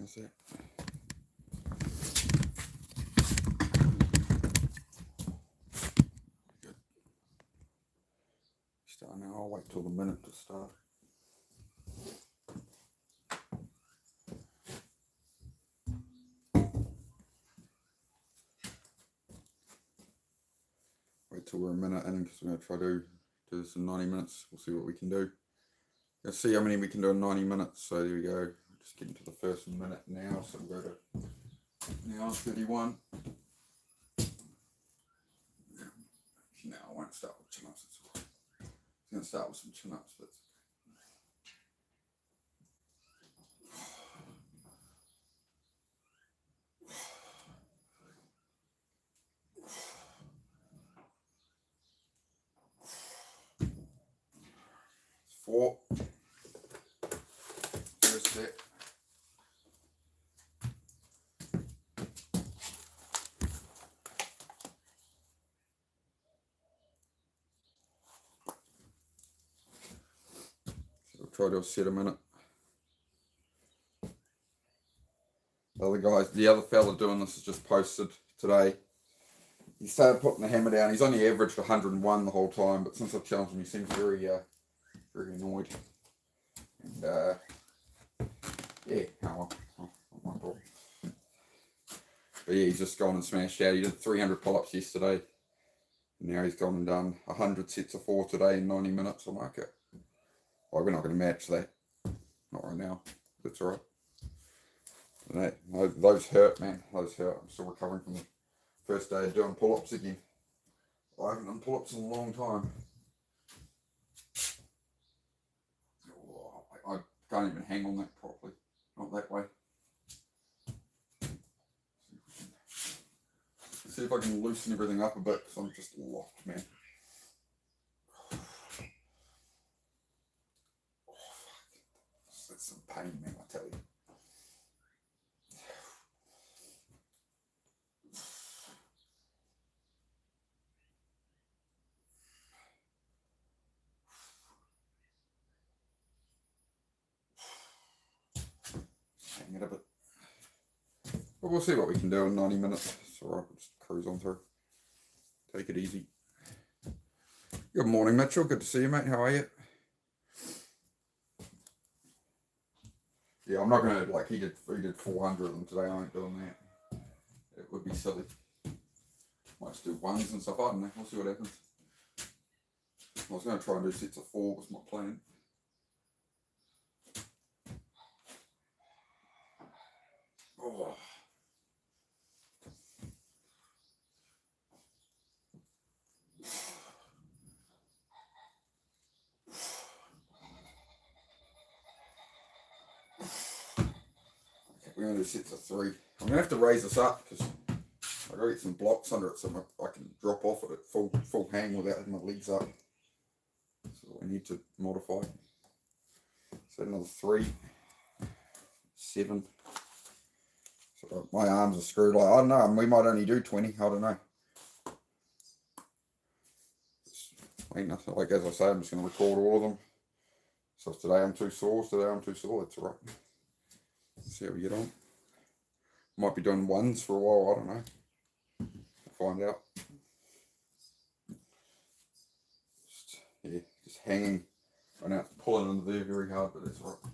How's that? Good. Start now. I'll wait till the minute to start. Wait till we're a minute in because we're going to try to do this in 90 minutes. We'll see what we can do. Let's see how many we can do in 90 minutes. So there we go. Just getting to the first minute now. So we'll go to now 31. Now I won't start with chin-ups. I'm going to start with some chin-ups. But 4. First set. So we'll try to set a minute. The other fella doing this has just posted today. He started putting the hammer down. He's only averaged 101 the whole time, but since I've challenged him, he seems very annoyed. And yeah, oh my God. But yeah, he's just gone and smashed out. He did 300 pull-ups yesterday. And now he's gone and done 100 sets of 4 today in 90 minutes. I'm like, well, we're not going to match that. Not right now. That's all right. Those hurt, man. Those hurt. I'm still recovering from the first day of doing pull-ups again. I haven't done pull-ups in a long time. I can't even hang on that properly. Not that way. See if I can loosen everything up a bit because I'm just locked, man. That's some pain, man, I tell you. Hang it a bit. But we'll see what we can do in 90 minutes. It's alright, we'll just cruise on through. Take it easy. Good morning, Mitchell. Good to see you, mate. How are you? Yeah, I'm not going to, he did 400 of them today. I ain't doing that. It would be silly. Might just do ones and stuff. I don't know. We'll see what happens. I was going to try and do sets of 4 was my plan. Oh. We're going to do sets of 3. I'm going to have to raise this up because I've got to get some blocks under it so I can drop off it at full hang without having my legs up. So we need to modify. So another 3, 7. So my arms are screwed. I don't know. We might only do 20. I don't know. As I say, I'm just going to record all of them. So if today I'm too sore, that's all right. See how we get on. Might be doing ones for a while, I don't know. We'll find out. Just hanging. Right now it's pulling under there very hard, but that's all right.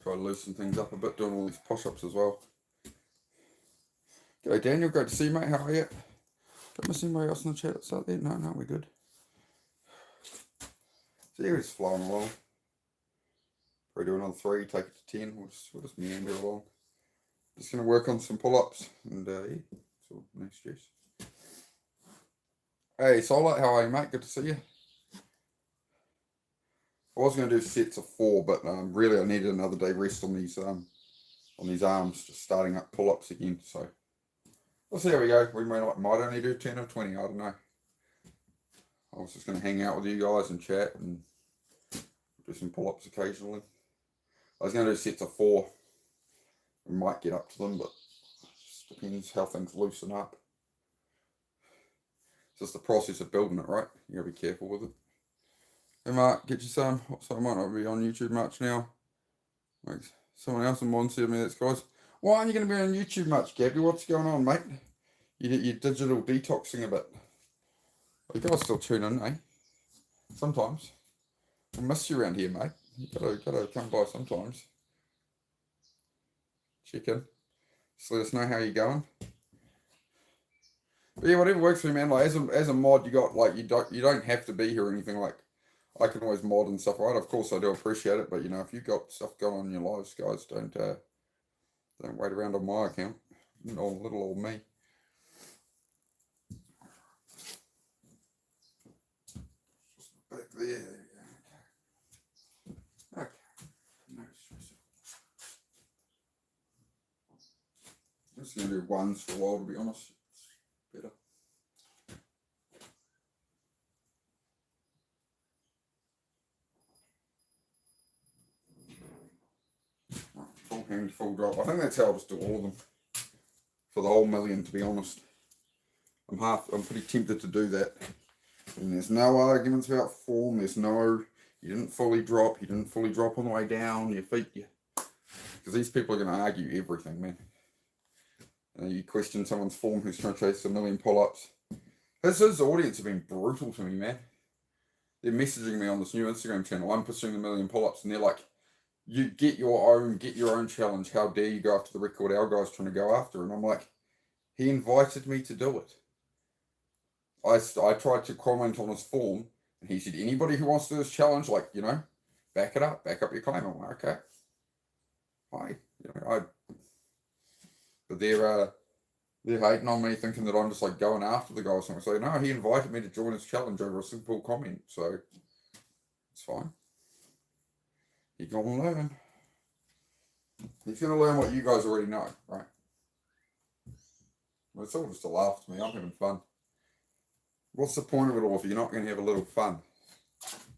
Try to loosen things up a bit, doing all these push-ups as well. G'day Daniel, great to see you, mate. How are you? Don't miss anybody else in the chat that's out there? No, we're good. So yeah, we're just flowing along. Probably do another 3, take it to 10. We'll just meander along. Just going to work on some pull-ups and yeah, so no stress. Hey Solar, how are you, mate? Good to see you. I was going to do sets of 4, but really I needed another day rest on these arms, just starting up pull-ups again. So we'll see how we go. We might only do 10 or 20. I don't know. I was just going to hang out with you guys and chat and do some pull-ups occasionally. I was going to do sets of 4. We might get up to them, but it just depends how things loosen up. It's just the process of building it, right? You got to be careful with it. Hey Mark, get you some. So I might not be on YouTube much now. Like someone else in one said to me, that's guys. Why aren't you going to be on YouTube much, Gabby? What's going on, mate? You're digital detoxing a bit. You guys still tune in, eh? Sometimes. I miss you around here, mate. You gotta come by sometimes. Check in. Just let us know how you're going. But yeah, whatever works for you, man. Like as a mod, you got like you don't have to be here or anything. Like I can always mod and stuff, right? Of course, I do appreciate it, but you know, if you got stuff going on in your lives, guys, don't wait around on my account. Little old me. Just back there. Okay. No stress. I'm just gonna do ones for a while, to be honest. It's better. Full hand, full drop. I think that's how I'll just do all of them for the whole million, to be honest. I'm pretty tempted to do that. And there's no arguments about form. There's no, you didn't fully drop on the way down, your feet, because these people are going to argue everything, man. You question someone's form who's trying to chase a million pull-ups. His audience have been brutal to me, man. They're messaging me on this new Instagram channel. I'm pursuing a million pull-ups, and they're like, you get your own challenge. How dare you go after the record our guy's trying to go after? And I'm like, he invited me to do it. I tried to comment on his form, and he said, anybody who wants to do this challenge, like, you know, back up your claim. I'm like, okay. Hi. You know, but they're hating on me, thinking that I'm just like going after the guy or something. So no, he invited me to join his challenge over a simple comment, so it's fine. He's gonna learn. He's gonna learn what you guys already know, right? Well, it's all just a laugh to me. I'm having fun. What's the point of it all if you're not going to have a little fun?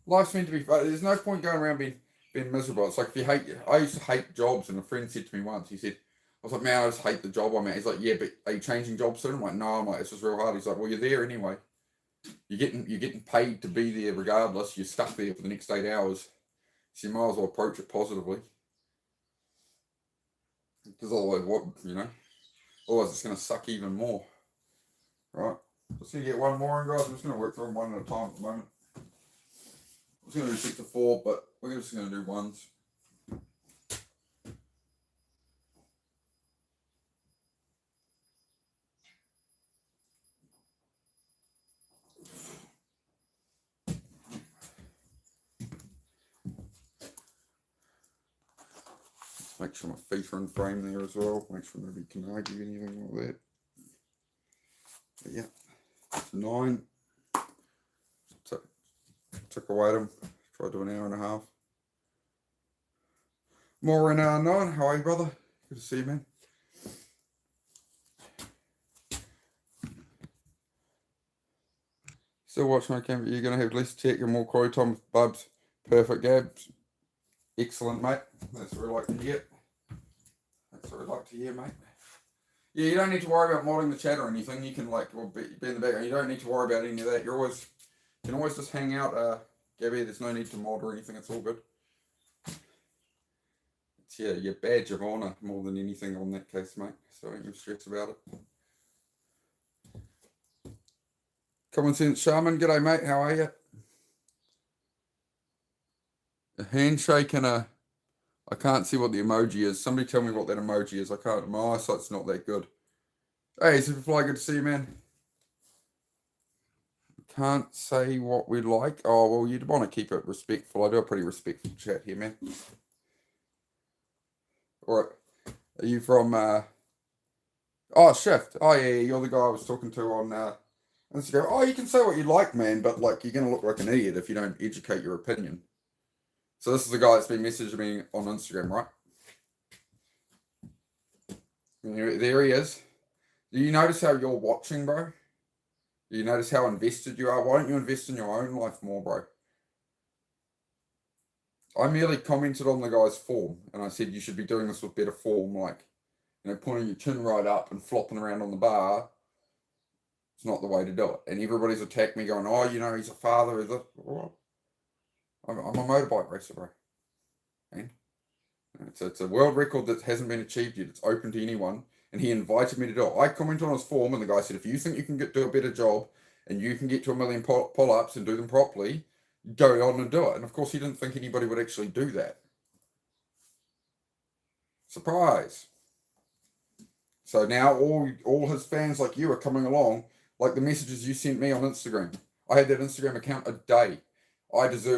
Life's meant to be fun. There's no point going around being miserable. It's like if you hate, I used to hate jobs, and a friend said to me once, he said, I was like, man, I just hate the job I'm at. He's like, yeah, but are you changing jobs soon? I'm like, no. I'm like, it's just real hard. He's like, well, you're there anyway. You're getting paid to be there regardless. You're stuck there for the next 8 hours. So you might as well approach it positively. Because otherwise, otherwise it's going to suck even more. Right? Just going to get one more in, guys. I'm just going to work through them one at a time at the moment. I was going to do 6 to 4, but we're just going to do ones. Make sure my feet are in frame there as well. Make sure nobody can argue anything like that. But yeah, it's 9. Took away them. Tried to do an hour and a half. More in hour 9. How are you, brother? Good to see you, man. Still watching my camera. You're going to have less tech and more quality time with Bubs. Perfect, Gabs. Excellent, mate. That's what I like to hear. That's what I like to hear, mate. Yeah, you don't need to worry about modding the chat or anything. You can be in the background. You don't need to worry about any of that. You can always just hang out, Gabby. There's no need to mod or anything. It's all good. It's your badge of honour more than anything on that case, mate. So don't you stress about it. Common Sense Shaman, g'day, mate. How are you? A handshake and I can't see what the emoji is. Somebody tell me what that emoji is. I can't. My eyesight's not that good. Hey, Superfly, good to see you, man. Can't say what we like. Oh, well, you'd want to keep it respectful. I do a pretty respectful chat here, man. All right. Are you from... Oh, Shift. Oh, yeah, you're the guy I was talking to on Instagram. Oh, you can say what you like, man, but, like, you're going to look like an idiot if you don't educate your opinion. So this is the guy that's been messaging me on Instagram, right? There he is. Do you notice how you're watching, bro? You notice how invested you are? Why don't you invest in your own life more, bro? I merely commented on the guy's form, and I said you should be doing this with better form, like, pointing your chin right up and flopping around on the bar. It's not the way to do it. And everybody's attacked me going, oh, he's a father. Well, I'm a motorbike racer, bro. And it's a world record that hasn't been achieved yet. It's open to anyone. And he invited me to do it. I commented on his form, and the guy said, if you think you can do a better job and you can get to 1 million pull-ups and do them properly, go on and do it. And of course, he didn't think anybody would actually do that. Surprise. So now all his fans like you are coming along, like the messages you sent me on Instagram. I had that Instagram account a day.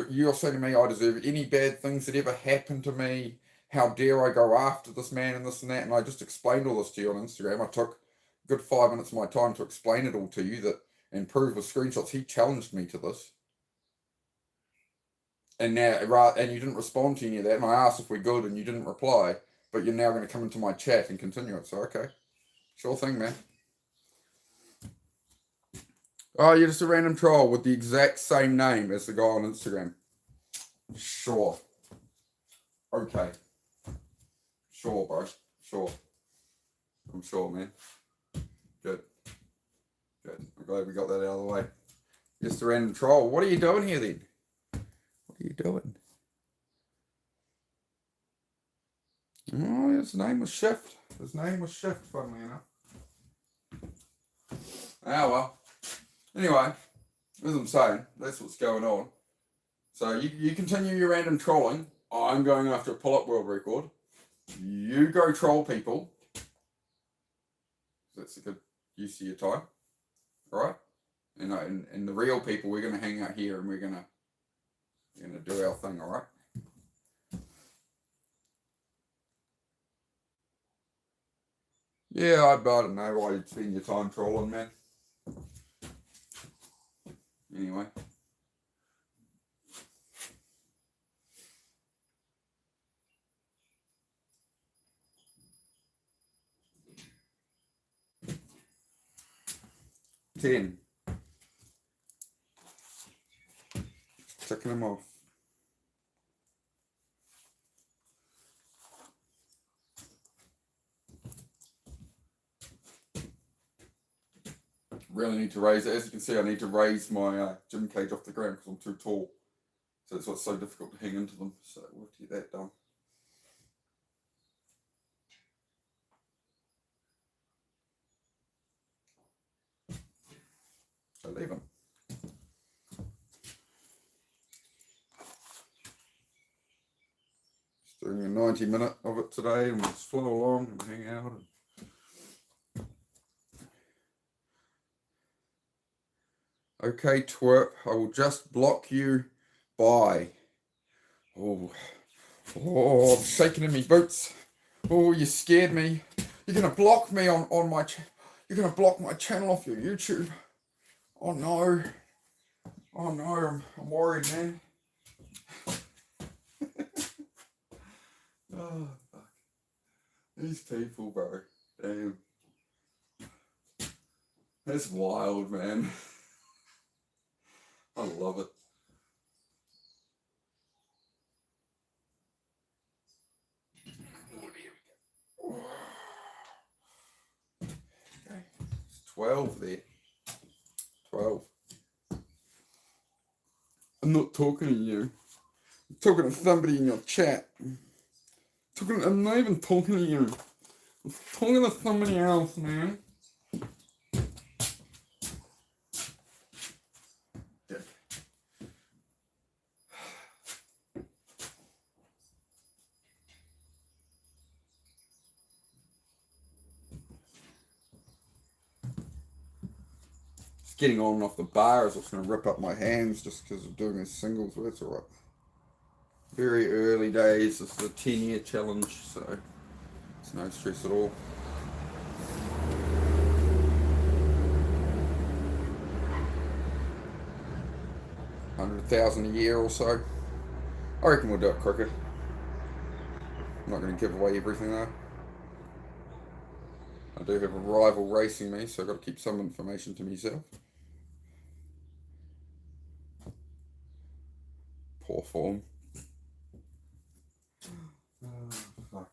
You're saying to me, I deserve any bad things that ever happened to me. How dare I go after this man and this and that? And I just explained all this to you on Instagram. I took a good 5 minutes of my time to explain it all to you and prove with screenshots. He challenged me to this. And now, and you didn't respond to any of that. And I asked if we're good, and you didn't reply. But you're now going to come into my chat and continue it. So, okay. Sure thing, man. Oh, you're just a random troll with the exact same name as the guy on Instagram. Sure. Okay. Sure, bro. Sure. I'm sure, man. Good. I'm glad we got that out of the way. Just a random troll. What are you doing here, then? What are you doing? Oh, his name was Shift. Funnily enough. Ah, well. Anyway, as I'm saying, that's what's going on. So you continue your random trolling. I'm going after a pull-up world record. You go troll people. That's a good use of your time. Right? And the real people, we're going to hang out here and we're going to do our thing, all right? Yeah, I don't know why you'd spend your time trolling, man. Anyway. Ten. Checking them off. Really need to raise it. As you can see, I need to raise my gym cage off the ground because I'm too tall. So that's what's so difficult to hang into them. So we'll have to get that done. So leave them. Just doing a 90-minute of it today, and we'll just flow along and hang out. Okay, twerp, I will just block you. Bye. Oh, I'm shaking in my boots. Oh, you scared me. You're gonna block me on my. You're gonna block my channel off your YouTube. Oh no. Oh no, I'm worried, man. Oh fuck. These people, bro. Damn. That's wild, man. I love it. Okay. It's 12 there. 12. I'm not talking to you. I'm talking to somebody in your chat. I'm not even talking to you. I'm talking to somebody else, man. Getting on and off the bar is what's going to rip up my hands just because of doing a singles, but it's alright. Very early days, this is a 10-year challenge, so it's no stress at all. 100,000 a year or so. I reckon we'll do it quicker. I'm not going to give away everything though. I do have a rival racing me, so I've got to keep some information to myself. poor form. Oh, fuck.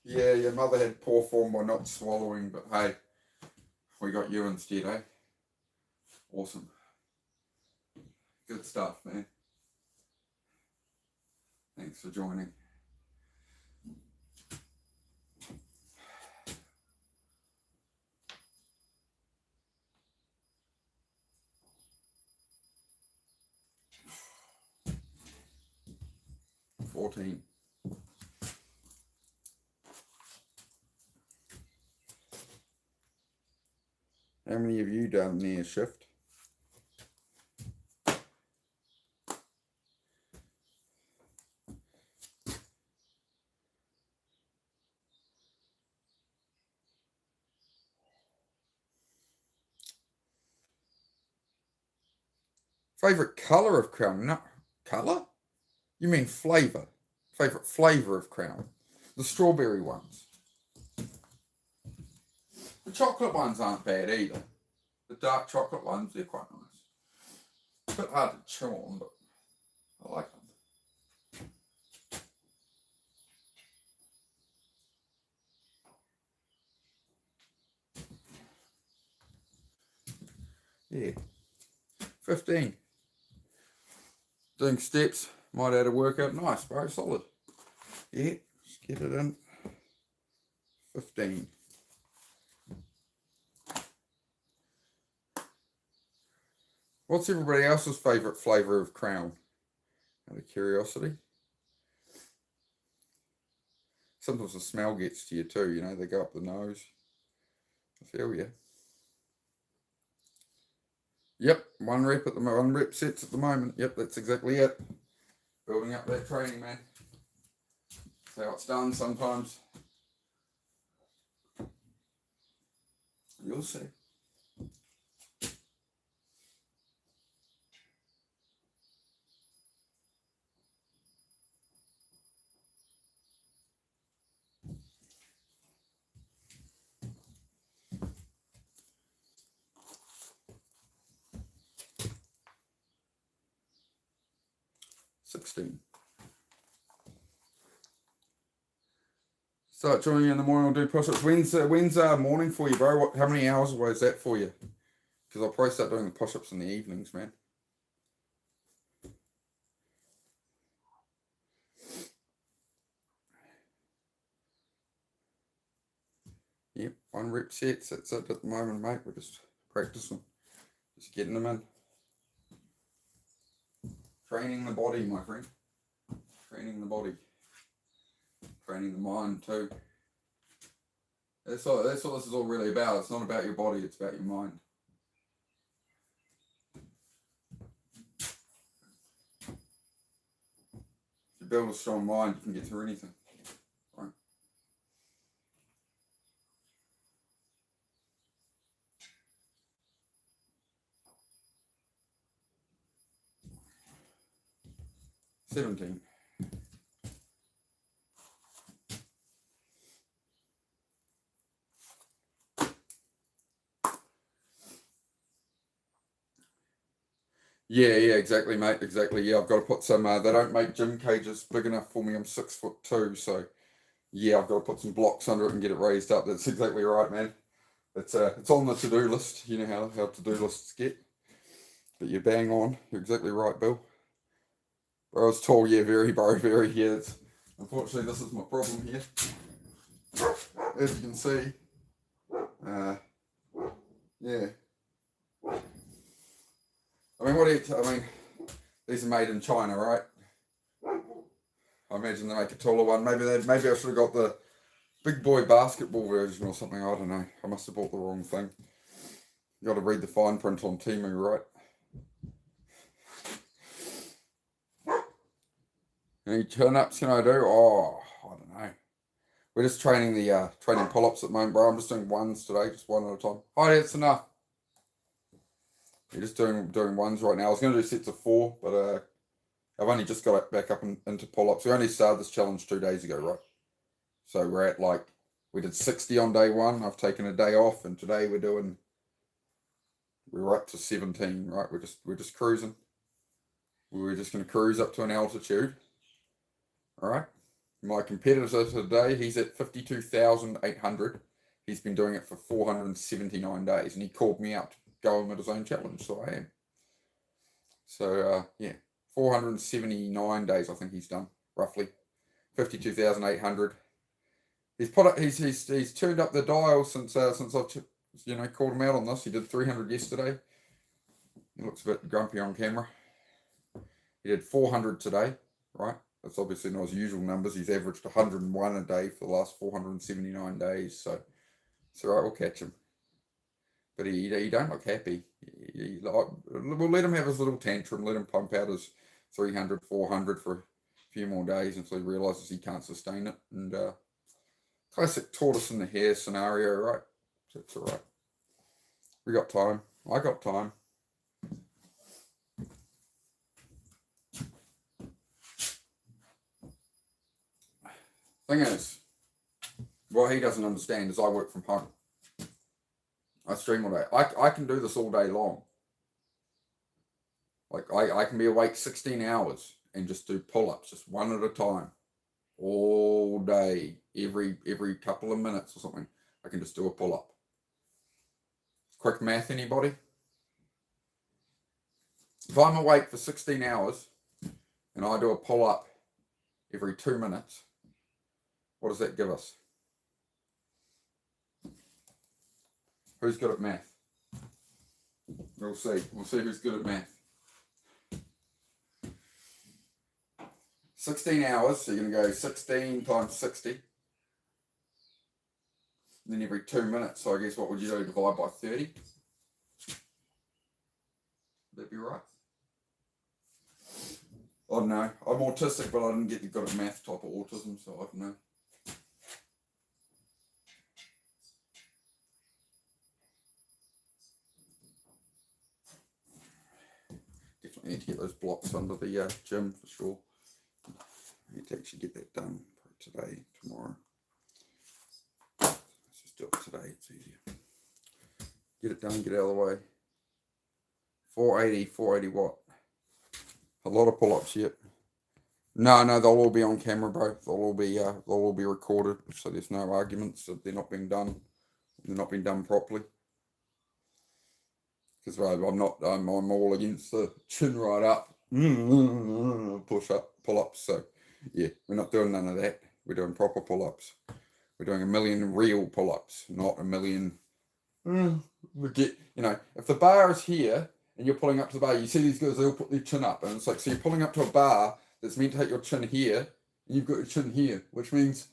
Yeah, your mother had poor form by not swallowing, but hey, we got you instead, eh? Awesome. Good stuff, man. Thanks for joining. $14. How many of you done near shift? Favorite color of Crown? No, color? You mean flavor? Favorite flavor of Crown? The strawberry ones. The chocolate ones aren't bad either. The dark chocolate ones, they're quite nice. A bit hard to chew on, but I like them. Yeah. 15. Doing steps, might add a workout. Nice, bro, solid. Yeah, just get it in. 15. What's everybody else's favourite flavour of Crown? Out of curiosity. Sometimes the smell gets to you too, you know, they go up the nose. I feel you. Yep, one rep sets at the moment. Yep, that's exactly it. Building up that training, man. That's how it's done sometimes. You'll see. $16. Start joining in the morning. I'll do push-ups. When's morning for you, bro? How many hours away is that for you? Because I'll probably start doing the push-ups in the evenings, man. Yep, 1 rep sets. That's it at the moment, mate. We're just practicing. Just getting them in. Training the body, my friend. Training the body. Training the mind too. That's what this is all really about. It's not about your body, it's about your mind. If you build a strong mind, you can get through anything. Right? $17. Yeah, exactly, mate. Exactly. Yeah, I've got to put some. They don't make gym cages big enough for me. I'm 6'2", so yeah, I've got to put some blocks under it and get it raised up. That's exactly right, man. It's on the to-do list. You know how to-do lists get. But you're bang on. You're exactly right, Bill. Bro, I was tall. Yeah, very, bro, very. Yeah. Unfortunately, this is my problem here. As you can see. Yeah. I mean, these are made in China, right? I imagine they make a taller one. Maybe I should have got the big boy basketball version or something. I don't know. I must have bought the wrong thing. You got to read the fine print on Temu, right? Any turn-ups can I do? Oh, I don't know. We're just training the training pull-ups at the moment, bro. I'm just doing ones today, just one at a time. Oh, that's enough. We're just doing ones right now. I was going to do sets of 4, but I've only just got back up into pull-ups. We only started this challenge 2 days ago, right? So we're at we did 60 on day 1. I've taken a day off, and today we're up to 17, right? We're just cruising. we're just going to cruise up to an altitude. All right. My competitor today, he's at 52,800. He's been doing it for 479 days, and he called me out to go him at his own challenge, so I am. So, yeah, 479 days I think he's done, roughly. 52,800. He's turned up the dial since I've called him out on this. He did 300 yesterday. He looks a bit grumpy on camera. He did 400 today, right? That's obviously not his usual numbers. He's averaged 101 a day for the last 479 days. So it's all right, we'll catch him. But he don't look happy. We'll let him have his little tantrum. Let him pump out his 300, 400 for a few more days until he realises he can't sustain it. And classic tortoise in the hare scenario, right? So it's all right. We got time. I got time. Thing is, what he doesn't understand is I work from home. I stream all day. I can do this all day long. Like I can be awake 16 hours and just do pull-ups, just one at a time, all day, every couple of minutes or something. I can just do a pull-up. Quick math, anybody? If I'm awake for 16 hours and I do a pull-up every 2 minutes, what does that give us? Who's good at math? We'll see. We'll see who's good at math. 16 hours, so you're going to go 16 times 60. And then every 2 minutes, so I guess what would you do? Divide by 30? Would that be right? I don't know. I'm autistic, but I didn't get the good at math type of autism, so I don't know. Definitely need to get those blocks under the gym for sure. I need to actually get that done today, tomorrow. Let's just do it today, it's easier. Get it done, get it out of the way. 480 what? A lot of pull-ups yet. No, they'll all be on camera, bro. They'll all be recorded, so there's no arguments that they're not being done. They're not being done properly. Because I'm all against the chin right up, push up, pull-ups. So yeah, we're not doing none of that. We're doing proper pull-ups. We're doing 1 million real pull-ups, not 1 million. If the bar is here and you're pulling up to the bar, you see these guys, they all put their chin up, and it's like, so you're pulling up to a bar that's meant to hit your chin here, and you've got your chin here, which means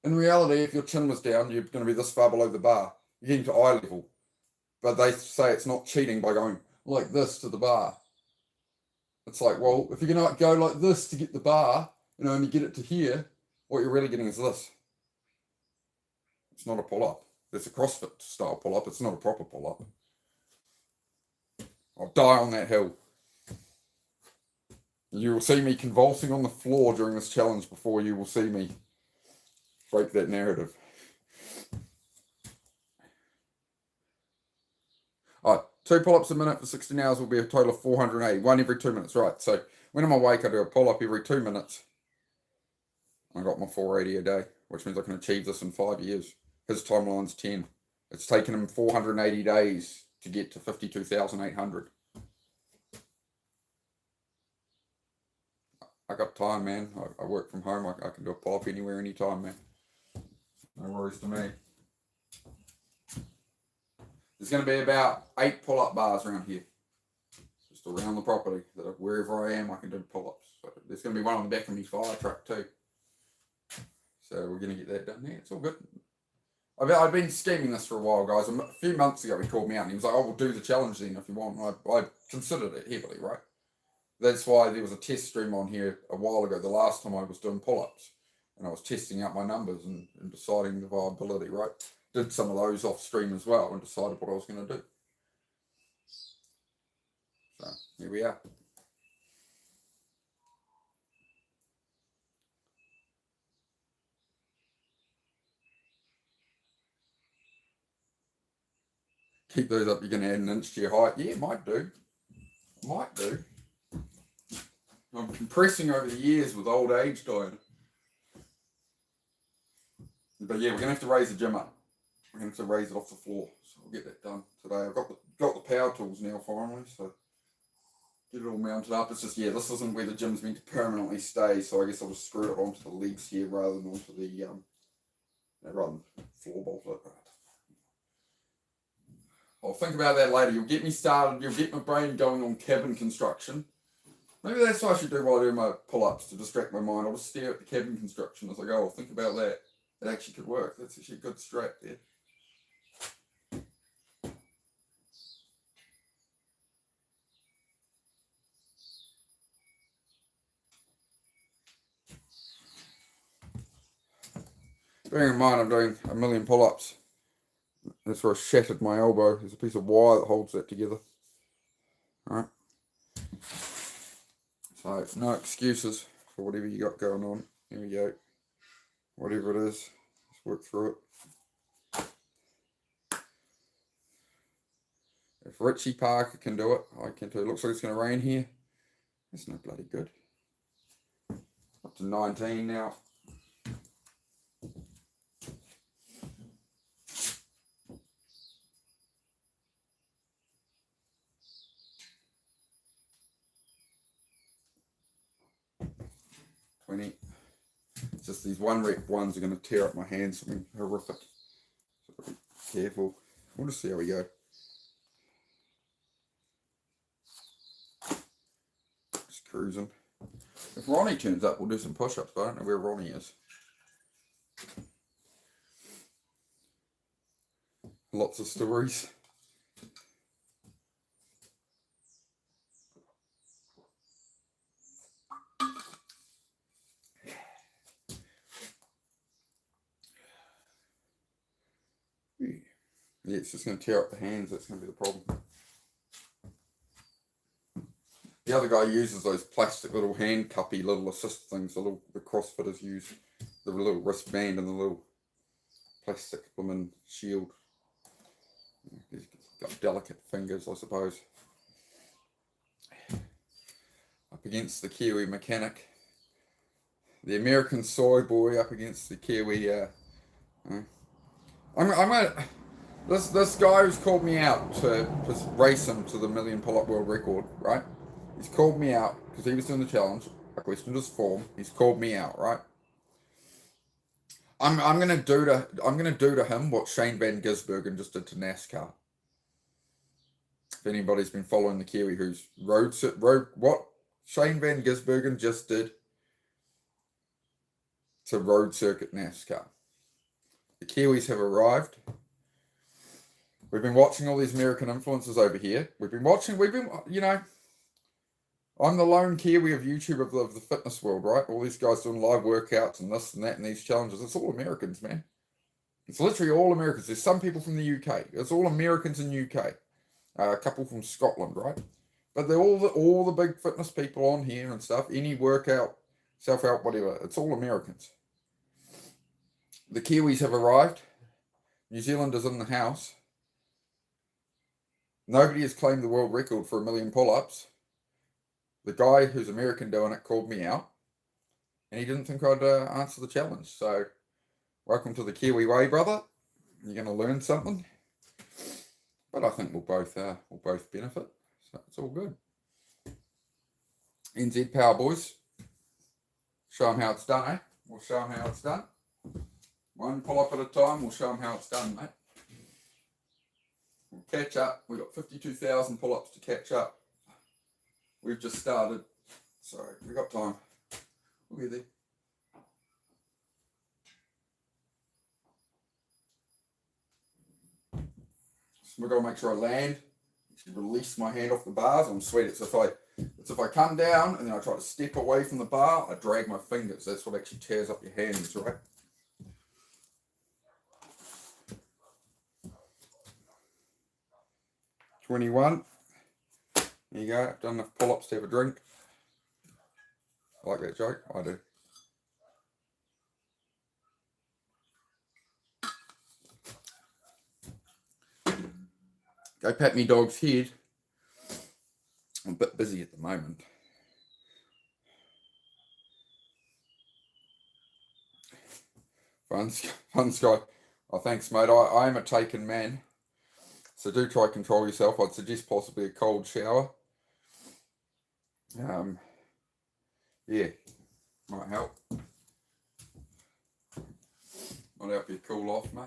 in reality, if your chin was down, you're going to be this far below the bar. You're getting to eye level. But they say it's not cheating by going like this to the bar. It's like, well, if you're going to go like this to get the bar, and you get it to here, what you're really getting is this. It's not a pull-up. It's a CrossFit style pull-up. It's not a proper pull-up. I'll die on that hill. You will see me convulsing on the floor during this challenge before you will see me break that narrative. All right, 2 pull-ups a minute for 16 hours will be a total of 480. One every 2 minutes, right? So when I'm awake, I do a pull-up every 2 minutes. I got my 480 a day, which means I can achieve this in 5 years. His timeline's 10. It's taken him 480 days to get to 52,800. I got time, man. I work from home. I can do a pull-up anywhere, anytime, man. No worries to me. There's going to be about 8 pull-up bars around here. Just around the property. That wherever I am, I can do pull-ups. So there's going to be one on the back of my fire truck too. So we're going to get that done there. It's all good. I've been scheming this for a while, guys. A few months ago, he called me out and he was like, we'll do the challenge then if you want. And I considered it heavily, right? That's why there was a test stream on here a while ago, the last time I was doing pull-ups. And I was testing out my numbers and deciding the viability, right? Did some of those off stream as well and decided what I was going to do. So here we are. Keep those up, you're going to add an inch to your height. Yeah, might do. Might do. I'm compressing over the years with old age dying. But yeah, we're gonna have to raise the gym up. We're gonna have to raise it off the floor. So I'll get that done today. I've got the power tools now finally, so get it all mounted up. It's just, yeah, this isn't where the gym's meant to permanently stay, so I guess I'll just screw it onto the legs here rather than onto the rather than floor bolt it. I'll think about that later. You'll get me started. You'll get my brain going on cabin construction. Maybe that's what I should do while I do my pull-ups to distract my mind. I'll just stare at the cabin construction as I go. I'll think about that. It actually could work. That's actually a good strat there. Bearing in mind I'm doing a million pull-ups. That's where I shattered my elbow. There's a piece of wire that holds that together. Alright. So, no excuses for whatever you got going on. Here we go. Whatever it is, let's work through it. If Richie Parker can do it, I can too. It looks like it's going to rain here. That's no bloody good. Up to 19 now. It's just these 1 rep ones are going to tear up my hands. Something horrific. So be careful. We'll just see how we go. Just cruising. If Ronnie turns up, we'll do some push-ups, but I don't know where Ronnie is. Lots of stories. Yeah, it's just going to tear up the hands. That's going to be the problem. The other guy uses those plastic little hand cuppy little assist things. The CrossFitters use the little wristband and the little plastic lemon shield. He's got delicate fingers, I suppose. Up against the Kiwi mechanic. The American soy boy up against the Kiwi. This guy who's called me out to race him to the million pull-up world record, right? He's called me out because he was doing the challenge. I questioned his form. He's called me out, right? I'm gonna do to him what Shane Van Gisbergen just did to NASCAR. If anybody's been following the Kiwi who's what Shane Van Gisbergen just did to road circuit NASCAR. The Kiwis have arrived. We've been watching all these American influencers over here. I'm the lone Kiwi of YouTube of the fitness world, right? All these guys doing live workouts and this and that and these challenges. It's all Americans, man. It's literally all Americans. There's some people from the UK. It's all Americans in UK. A couple from Scotland, right? But they're all the big fitness people on here and stuff. Any workout, self-help, whatever. It's all Americans. The Kiwis have arrived. New Zealand is in the house. Nobody has claimed the world record for 1 million pull-ups. The guy who's American doing it called me out, and he didn't think I'd answer the challenge. So, welcome to the Kiwi way, brother. You're going to learn something, but I think we'll both benefit. So it's all good. NZ Power boys, show them how it's done, eh? We'll show them how it's done. 1 pull-up at a time. We'll show them how it's done, mate. We'll catch up. We've got 52,000 pull-ups to catch up. We've just started. Sorry, we got time. We'll get there. So we've got to make sure I land. Release my hand off the bars. I'm sweet. It's if I come down and then I try to step away from the bar, I drag my fingers. That's what actually tears up your hands, right? $21. There you go. I've done enough pull-ups to have a drink. I like that joke. I do. Go pat me dog's head. I'm a bit busy at the moment. Fun Sky. Oh, thanks, mate. I am a taken man, so do try control yourself. I'd suggest possibly a cold shower. Yeah, might help. Might help you cool off, mate.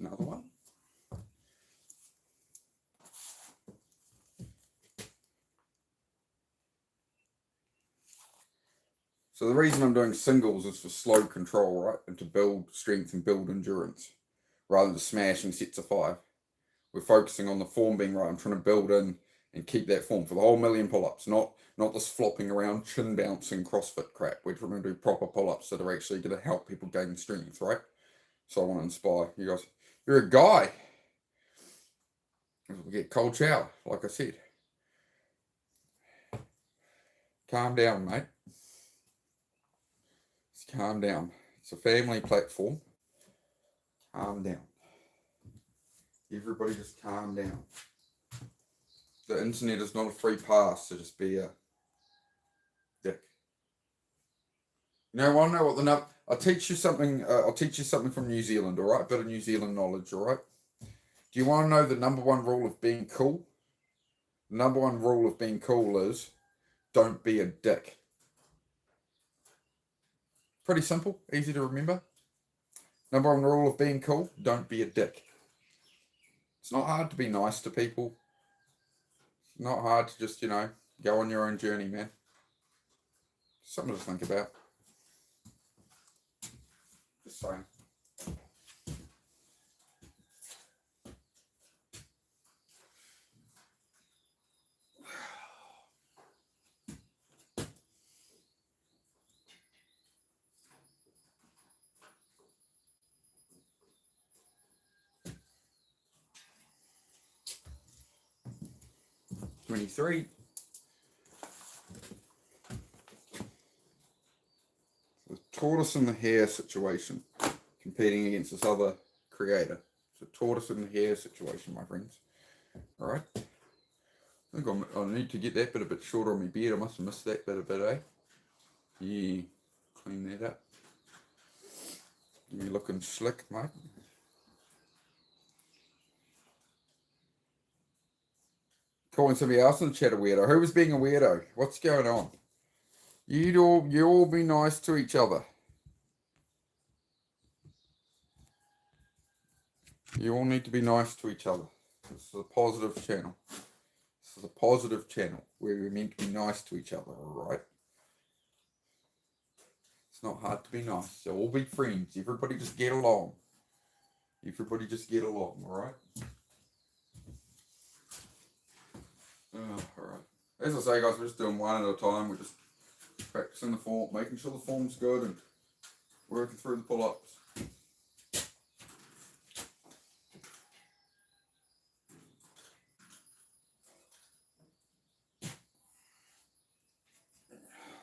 Another one. So the reason I'm doing singles is for slow control, right? And to build strength and build endurance, rather than just smashing sets of 5. We're focusing on the form being right. I'm trying to build in and keep that form for the whole million pull-ups, not this flopping around, chin bouncing CrossFit crap. We're trying to do proper pull-ups that are actually going to help people gain strength, right? So I want to inspire you guys. You're a guy. We get cold shower, like I said. Calm down, mate. Just calm down. It's a family platform. Calm down. Everybody just calm down. The internet is not a free pass to just be a dick. You know, I want to know what the number. I'll teach you something. I'll teach you something from New Zealand. All right, bit of New Zealand knowledge. All right. Do you want to know the number one rule of being cool? The number one rule of being cool is don't be a dick. Pretty simple, easy to remember. Number one rule of being cool: don't be a dick. It's not hard to be nice to people. It's not hard to just, go on your own journey, man. Something to think about. Just saying. '23. The tortoise and the hare situation, competing against this other creator. It's a tortoise and the hare situation, my friends. All right. I think I need to get that bit a bit shorter on my beard. I must have missed that bit a bit, eh? Yeah. Clean that up. You're looking slick, mate. Calling somebody else in the chat a weirdo. Who was being a weirdo? What's going on? You all be nice to each other. You all need to be nice to each other. This is a positive channel. This is a positive channel where we're meant to be nice to each other, alright? It's not hard to be nice. So all be friends. Everybody just get along. Everybody just get along, alright? Alright. As I say, guys, we're just doing one at a time. We're just practicing the form, making sure the form's good and working through the pull-ups.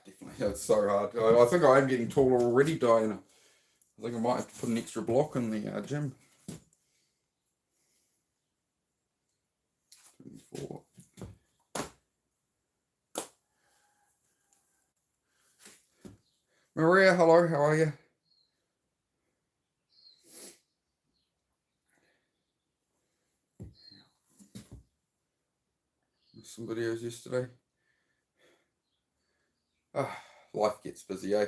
Definitely, it's so hard. I think I am getting taller already, Diana. I think I might have to put an extra block in the gym. 24. Maria, hello, how are you? Some videos yesterday. Life gets busy, eh?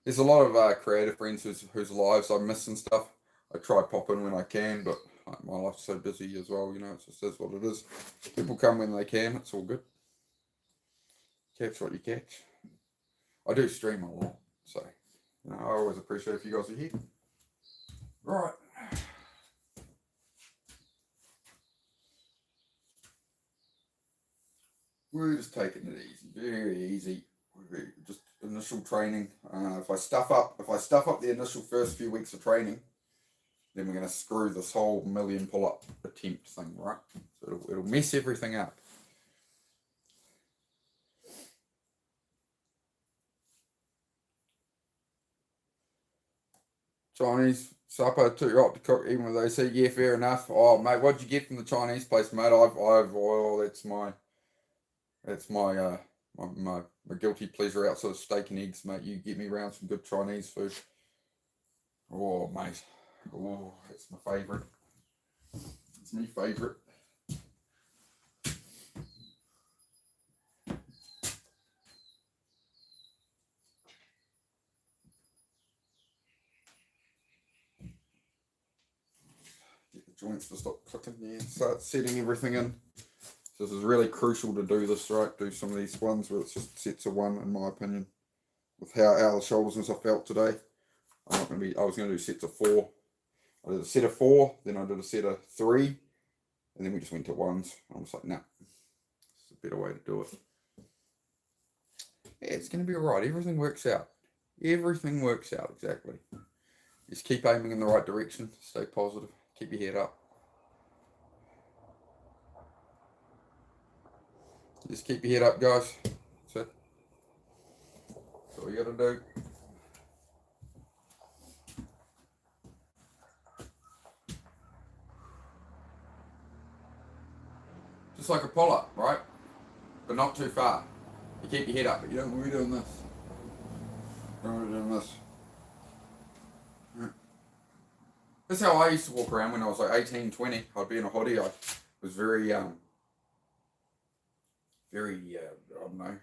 There's a lot of creative friends whose lives I miss and stuff. I try pop in when I can, but my life's so busy as well, it just is what it is. People come when they can, it's all good. Catch what you catch. I do stream a lot, so I always appreciate if you guys are here. Right. We're just taking it easy, very easy. Just initial training. If I stuff up the initial first few weeks of training, then we're going to screw this whole million pull-up attempt thing, right? So it'll mess everything up. Chinese supper too hot to cook, even when they say, yeah, fair enough. Oh, mate, what'd you get from the Chinese place, mate? Oh, that's my guilty pleasure outside of steak and eggs, mate. You get me around some good Chinese food. Oh, mate. Oh, that's my favourite. It's my favourite. Get the joints to stop clicking there. Start setting everything in. So this is really crucial to do this, right? Do some of these ones where it's just sets of one, in my opinion. With how the shoulders and stuff felt today. I was going to do sets of 4. I did a set of 4, then I did a set of 3, and then we just went to ones. I was like, nah, it's a better way to do it. Yeah, it's going to be alright. Everything works out. Everything works out, exactly. Just keep aiming in the right direction. Stay positive. Keep your head up. Just keep your head up, guys. That's it. That's all you got to do. Just like a pull-up, right? But not too far. You keep your head up, but you don't want to be doing this. You don't want to be doing this. That's how I used to walk around when I was like 18, 20. I'd be in a hoodie. I was very, I don't know,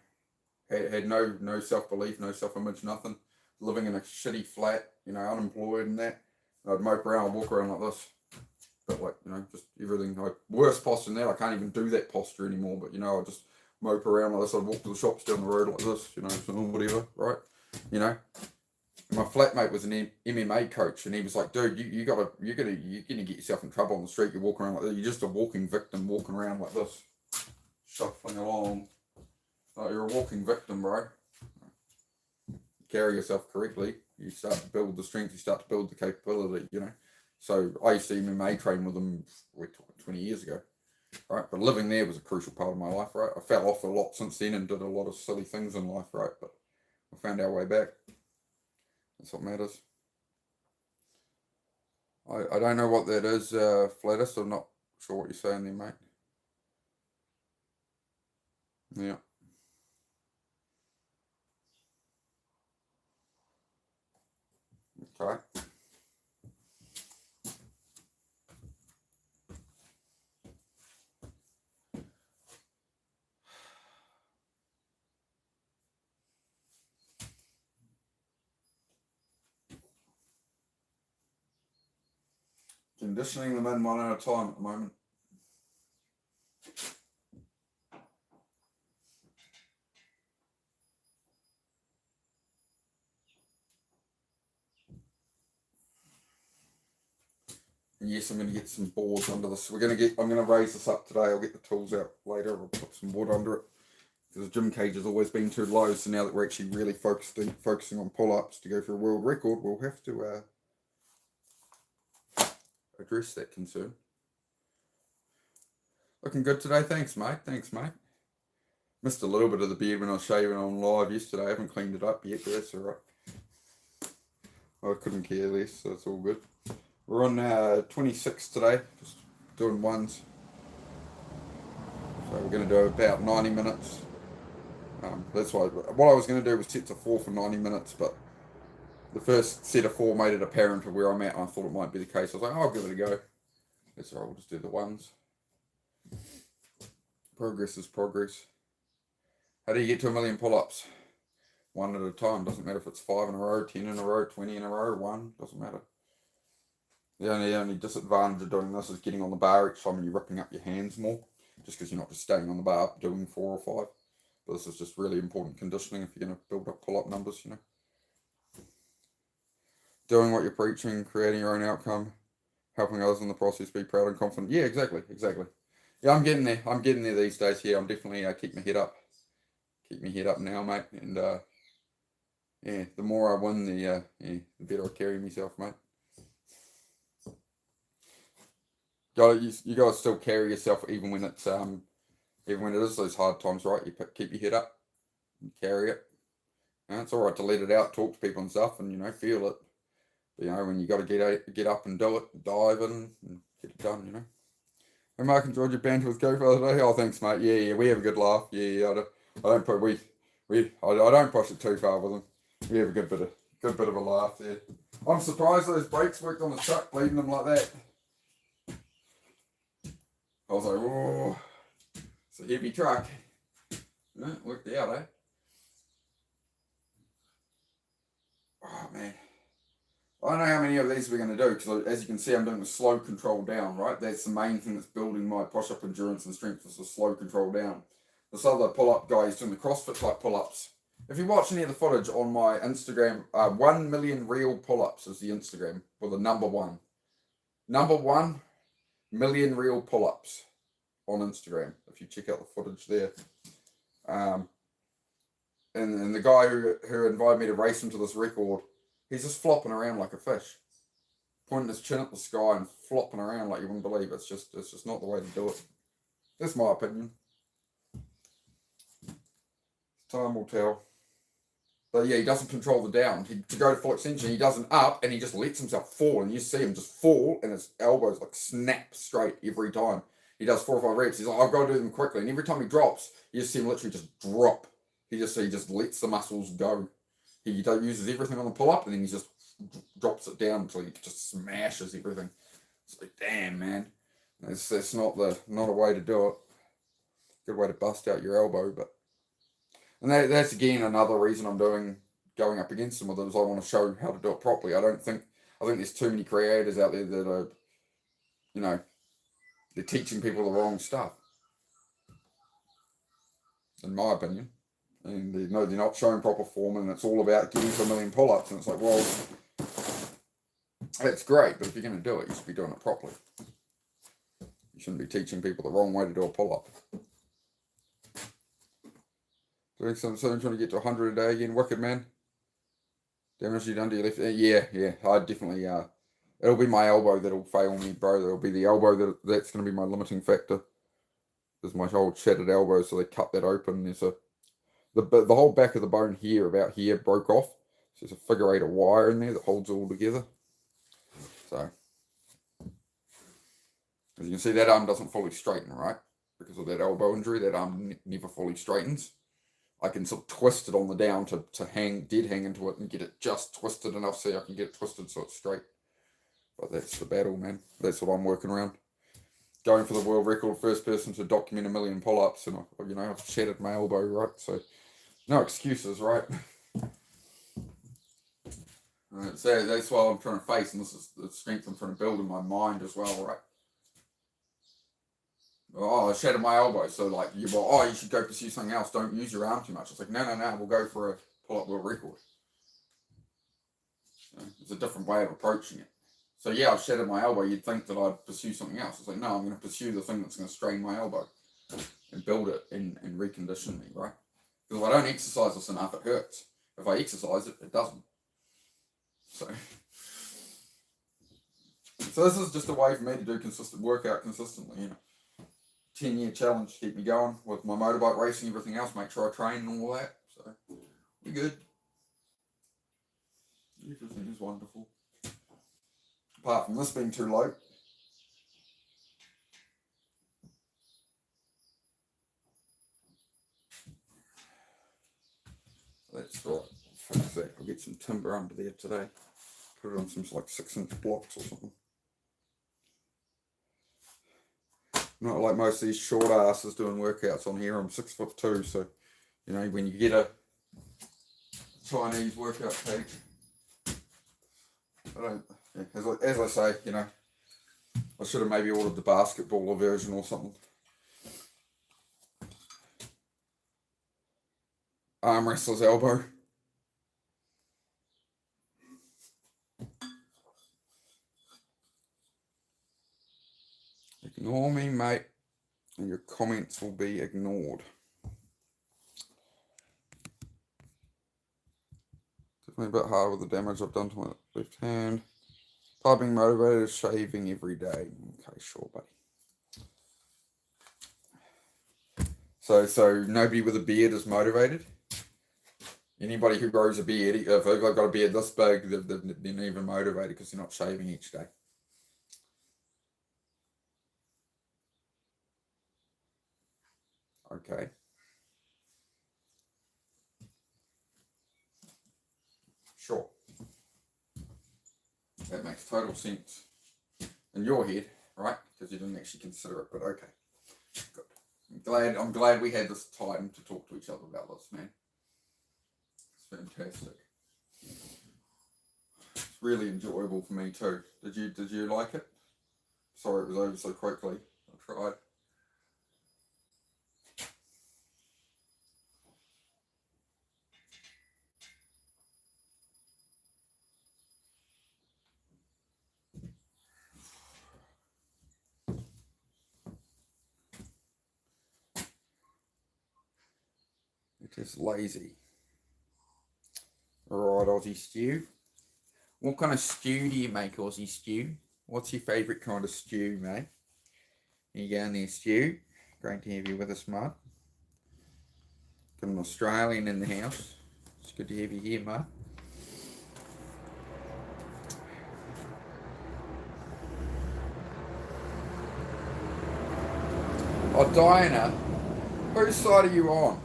had no self-belief, no self-image, nothing. Living in a shitty flat, unemployed and that. And I'd mope around and walk around like this. But like, just everything, like worse posture than that. I can't even do that posture anymore, but I just mope around like this. I'd walk to the shops down the road like this, so whatever, right? And my flatmate was an MMA coach, and he was like, "Dude, you're gonna get yourself in trouble on the street. You're walking around like this. You're just a walking victim, walking around like this, shuffling along. Like you're a walking victim, bro. You carry yourself correctly. You start to build the strength. You start to build the capability. So I used to MMA train with him 20 years ago, right? But living there was a crucial part of my life, right? I fell off a lot since then and did a lot of silly things in life, right? But we found our way back. That's what matters. I don't know what that is, Flatus. I'm not sure what you're saying there, mate. Yeah. Okay. Conditioning them in one at a time at the moment. And yes, I'm going to get some boards under this. I'm going to raise this up today. I'll get the tools out later. I'll put some wood under it. Because the gym cage has always been too low. So now that we're actually really focusing on pull-ups to go for a world record, we'll have to address that concern. Looking good today. Thanks, mate. Missed a little bit of the beard when I was shaving on live yesterday. I haven't cleaned it up yet, but that's alright. I couldn't care less, so it's all good. We're on 26 today, just doing ones. So we're going to do about 90 minutes. That's why what I was going to do was sets of 4 for 90 minutes, but the first set of 4 made it apparent of where I'm at, and I thought it might be the case. I was like, I'll give it a go. That's alright, we'll just do the ones. Progress is progress. How do you get to 1 million pull-ups? 1 at a time. Doesn't matter if it's 5 in a row, 10 in a row, 20 in a row, 1. Doesn't matter. The only disadvantage of doing this is getting on the bar each time and you're ripping up your hands more. Just because you're not just staying on the bar doing 4 or 5. But this is just really important conditioning if you're going to build up pull-up numbers, Doing what you're preaching, creating your own outcome, helping others in the process, be proud and confident. Yeah, exactly. Yeah, I'm getting there these days. Yeah, I'm definitely keep my head up. Keep my head up now, mate. And yeah, the more I win, the better I carry myself, mate. You gotta still carry yourself even when it's even when it is those hard times, right? You keep your head up, and carry it. It's all right to let it out, talk to people and stuff, and feel it. But, you know, when you got to get up and do it, dive in and get it done, you know. Hey, Mark, enjoyed your banter with Go today. Oh, thanks, mate. Yeah, we have a good laugh. Yeah. I don't put I don't push it too far with them. We have a good bit of a laugh there. I'm surprised those brakes worked on the truck, leaving them like that. I was like, oh, it's a heavy truck. Yeah, it worked out, eh? Oh, man. I don't know how many of these we're going to do, because as you can see, I'm doing the slow control down, right? That's the main thing that's building my push-up endurance and strength, is the slow control down. This other pull-up guy is doing the CrossFit type pull-ups. If you watch any of the footage on my Instagram, 1 million real pull-ups is the Instagram, with the number 1. Number 1 million real pull-ups on Instagram, if you check out the footage there. And the guy who invited me to race him to this record, he's just flopping around like a fish, pointing his chin at the sky and flopping around like you wouldn't believe. It's just not the way to do it. That's my opinion. Time will tell. But yeah, he doesn't control the down. To go to full extension, he does an up and he just lets himself fall, and you see him just fall and his elbows like snap straight every time. He does 4 or 5 reps. He's like, I've got to do them quickly. And every time he drops, you just see him literally just drop. He just lets the muscles go. He uses everything on the pull-up, and then he just drops it down until he just smashes everything. It's like, damn, man. That's not a way to do it. Good way to bust out your elbow, but... And that's, again, another reason I'm going up against them with it, is I want to show how to do it properly. I think there's too many creators out there that are, you know, they're teaching people the wrong stuff. In my opinion. And they're not showing proper form, and it's all about getting to 1 million pull-ups. And it's like, well, that's great, but if you're going to do it, you should be doing it properly. You shouldn't be teaching people the wrong way to do a pull-up. Doing something, trying to get to 100 a day again. Wicked, man. Damage you done to your left. Yeah. I definitely, it'll be my elbow that'll fail me, bro. It'll be the elbow that's going to be my limiting factor. There's my whole shattered elbow, so they cut that open. There's the whole back of the bone here, about here, broke off. So there's a figure 8 of wire in there that holds it all together. So, as you can see, that arm doesn't fully straighten, right? Because of that elbow injury, that arm never fully straightens. I can sort of twist it on the down to hang into it and get it just twisted enough so I can get it twisted so it's straight. But that's the battle, man. That's what I'm working around. Going for the world record, first person to document 1 million pull-ups, and I've shattered my elbow, right? So, no excuses, right? So that's why I'm trying to face, and this is the strength I'm trying to build in my mind as well, right? Oh, I shattered my elbow, so like, you should go pursue something else, don't use your arm too much. It's like, no, we'll go for a pull-up world record. So it's a different way of approaching it. So yeah, I've shattered my elbow, you'd think that I'd pursue something else. It's like, no, I'm going to pursue the thing that's going to strain my elbow and build it and recondition me, right? Because if I don't exercise this enough, it hurts. If I exercise it, it doesn't. So this is just a way for me to do consistent workout consistently, 10-year challenge to keep me going with my motorbike racing, everything else, make sure I train and all that. So we're good. Everything is wonderful. Apart from this being too low. That's right. Fix that. I'll get some timber under there today. Put it on some like 6-inch blocks or something. Not like most of these short asses doing workouts on here. I'm 6'2", so when you get a Chinese workout page, I don't. As I say, I should have maybe ordered the basketballer version or something. Arm wrestler's elbow. Ignore me, mate, and your comments will be ignored. Definitely a bit hard with the damage I've done to my left hand. Part being motivated is shaving every day. Okay, sure, buddy. So nobody with a beard is motivated? Anybody who grows a beard, if they've got a beard this big, they're not even motivated because they're not shaving each day. Okay. Sure. That makes total sense in your head, right? Because you didn't actually consider it, but okay. Good. I'm glad we had this time to talk to each other about this, man. It's fantastic. It's really enjoyable for me too. Did you like it? Sorry it was over so quickly. I tried. It is lazy. Alright, Aussie stew. What kind of stew do you make, Aussie stew? What's your favourite kind of stew, mate? Here you go in there, stew. Great to have you with us, mate. Got an Australian in the house. It's good to have you here, mate. Oh, Diana, whose side are you on?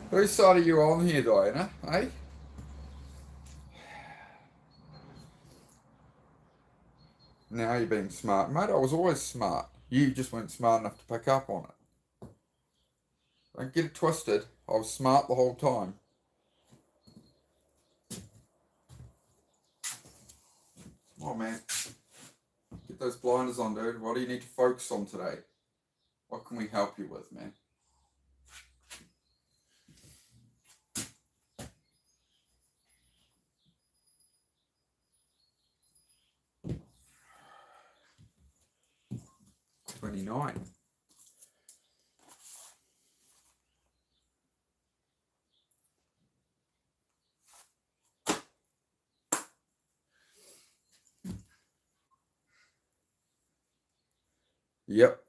Whose side are you on here, Diana? Eh? Now you're being smart. Mate, I was always smart. You just weren't smart enough to pick up on it. Don't get it twisted. I was smart the whole time. Come on, man. Get those blinders on, dude. What do you need to focus on today? What can we help you with, man? $29. Yep.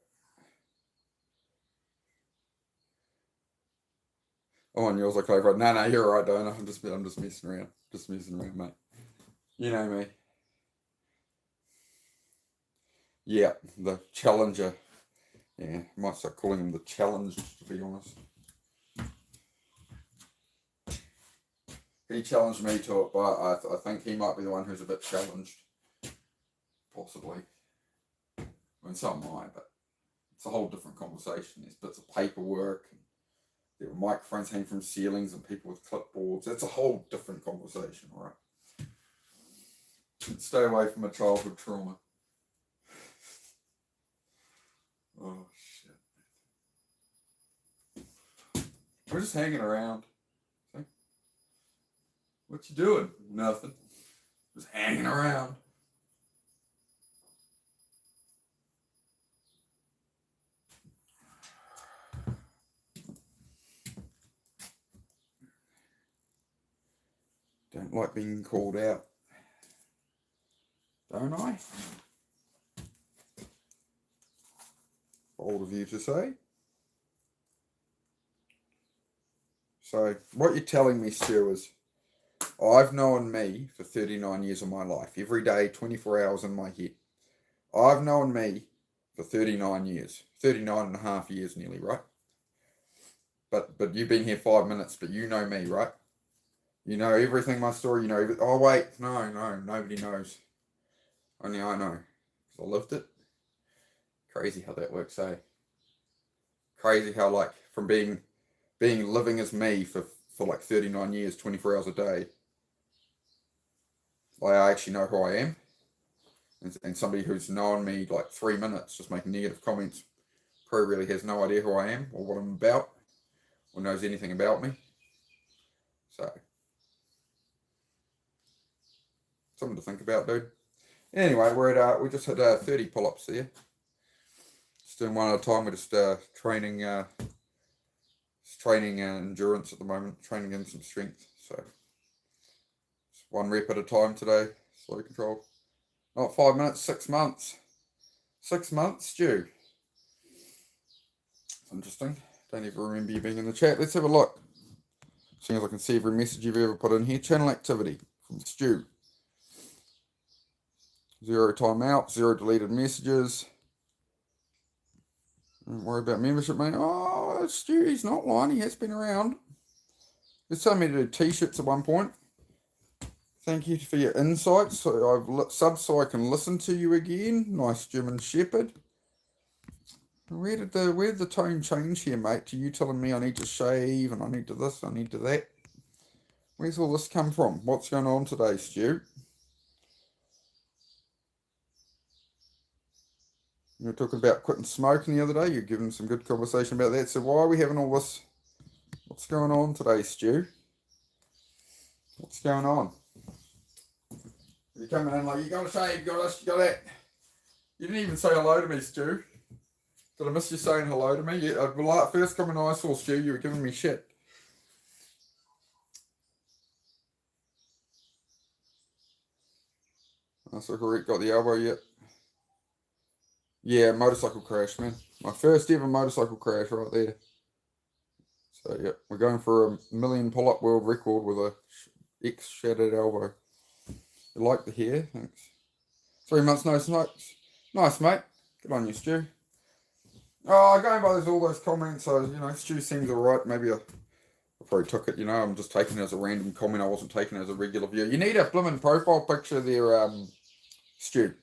Oh, and yours are clever. No, you're right, Dana. I'm just messing around. Just messing around, mate. You know me. Yeah, the challenger. Yeah, I might start calling him the challenged, to be honest. He challenged me to it, but I think he might be the one who's a bit challenged. Possibly. I mean, so am I, but it's a whole different conversation. There's bits of paperwork, and there were microphones hanging from ceilings and people with clipboards. That's a whole different conversation, all right? Stay away from a childhood trauma. Oh, shit. We're just hanging around. See? What you doing? Nothing. Just hanging around. Don't like being called out. Don't I? Bold of you to say. So, what you're telling me, Stu, is I've known me for 39 years of my life. Every day, 24 hours in my head. I've known me for 39 years. 39 and a half years nearly, right? But you've been here 5 minutes, but you know me, right? You know everything, my story, you know everything. Oh, wait, no, nobody knows. Only I know, because I lived it. Crazy how that works, eh? Crazy how, like, from being living as me for like 39 years, 24 hours a day, like, I actually know who I am. And somebody who's known me like 3 minutes, just making negative comments, probably really has no idea who I am or what I'm about or knows anything about me. So, something to think about, dude. Anyway, we just had 30 pull-ups there. Just doing one at a time. We're just training endurance at the moment, training in some strength. So, just 1 rep at a time today, slow control. Not 5 minutes, 6 months. 6 months, Stu. It's interesting. Don't even remember you being in the chat. Let's have a look. Seeing as I can see every message you've ever put in here. Channel activity from Stu. 0 timeout, 0 deleted messages. Don't worry about membership, mate. Oh, Stu, he's not lying. He has been around. He's telling me to do t-shirts at one point. Thank you for your insights. So I've subbed so I can listen to you again. Nice German Shepherd. Where did the tone change here, mate? To you telling me I need to shave and I need to this, I need to that? Where's all this come from? What's going on today, Stu? You were talking about quitting smoking the other day. You're giving some good conversation about that. So why are we having all this? What's going on today, Stu? What's going on? You're coming in like, you got to shave, you got this, you got that. You didn't even say hello to me, Stu. Did I miss you saying hello to me? Yeah, first comment I saw, Stu, you were giving me shit. That's correct. Got the elbow yet? Yeah, motorcycle crash, man. My first ever motorcycle crash right there. So, yeah, we're going for a 1,000,000 pull-up world record with a X-shattered elbow. You like the hair? Thanks. 3 months, no snipes. Nice, mate. Good on you, Stu. Oh, going by all those comments, Stu seems alright. Maybe I probably took it, I'm just taking it as a random comment. I wasn't taking it as a regular view. You need a blooming profile picture there, Stu.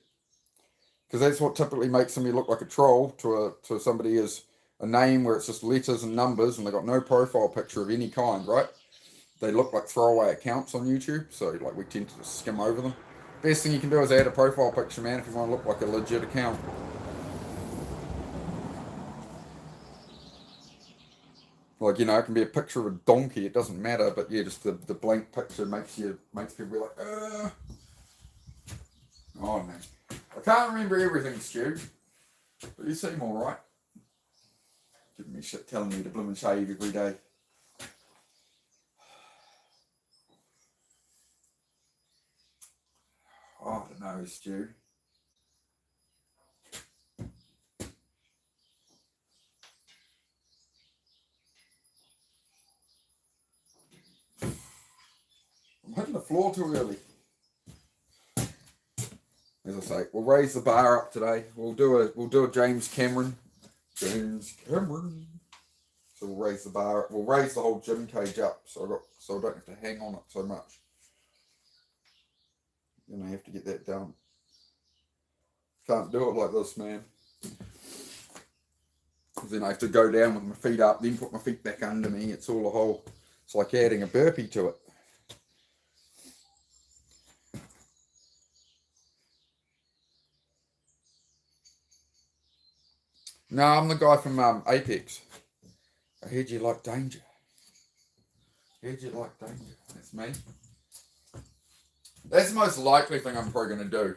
Because that's what typically makes somebody look like a troll to somebody is a name where it's just letters and numbers and they've got no profile picture of any kind, right? They look like throwaway accounts on YouTube, so we tend to just skim over them. Best thing you can do is add a profile picture, man, if you want to look like a legit account. Like, it can be a picture of a donkey, it doesn't matter, but yeah, just the blank picture makes people be like, Oh, man. I can't remember everything, Stu, but you seem alright. Giving me shit, telling me to bloom and shave every day. Oh, I don't know, Stu. I'm hitting the floor too early. As I say, we'll raise the bar up today. We'll do a James Cameron. James Cameron. So we'll raise the bar up. We'll raise the whole gym cage up so I don't have to hang on it so much. I have to get that done. Can't do it like this, man. Because then I have to go down with my feet up, then put my feet back under me. It's like adding a burpee to it. No, I'm the guy from Apex. I heard you like danger. That's me. That's the most likely thing I'm probably going to do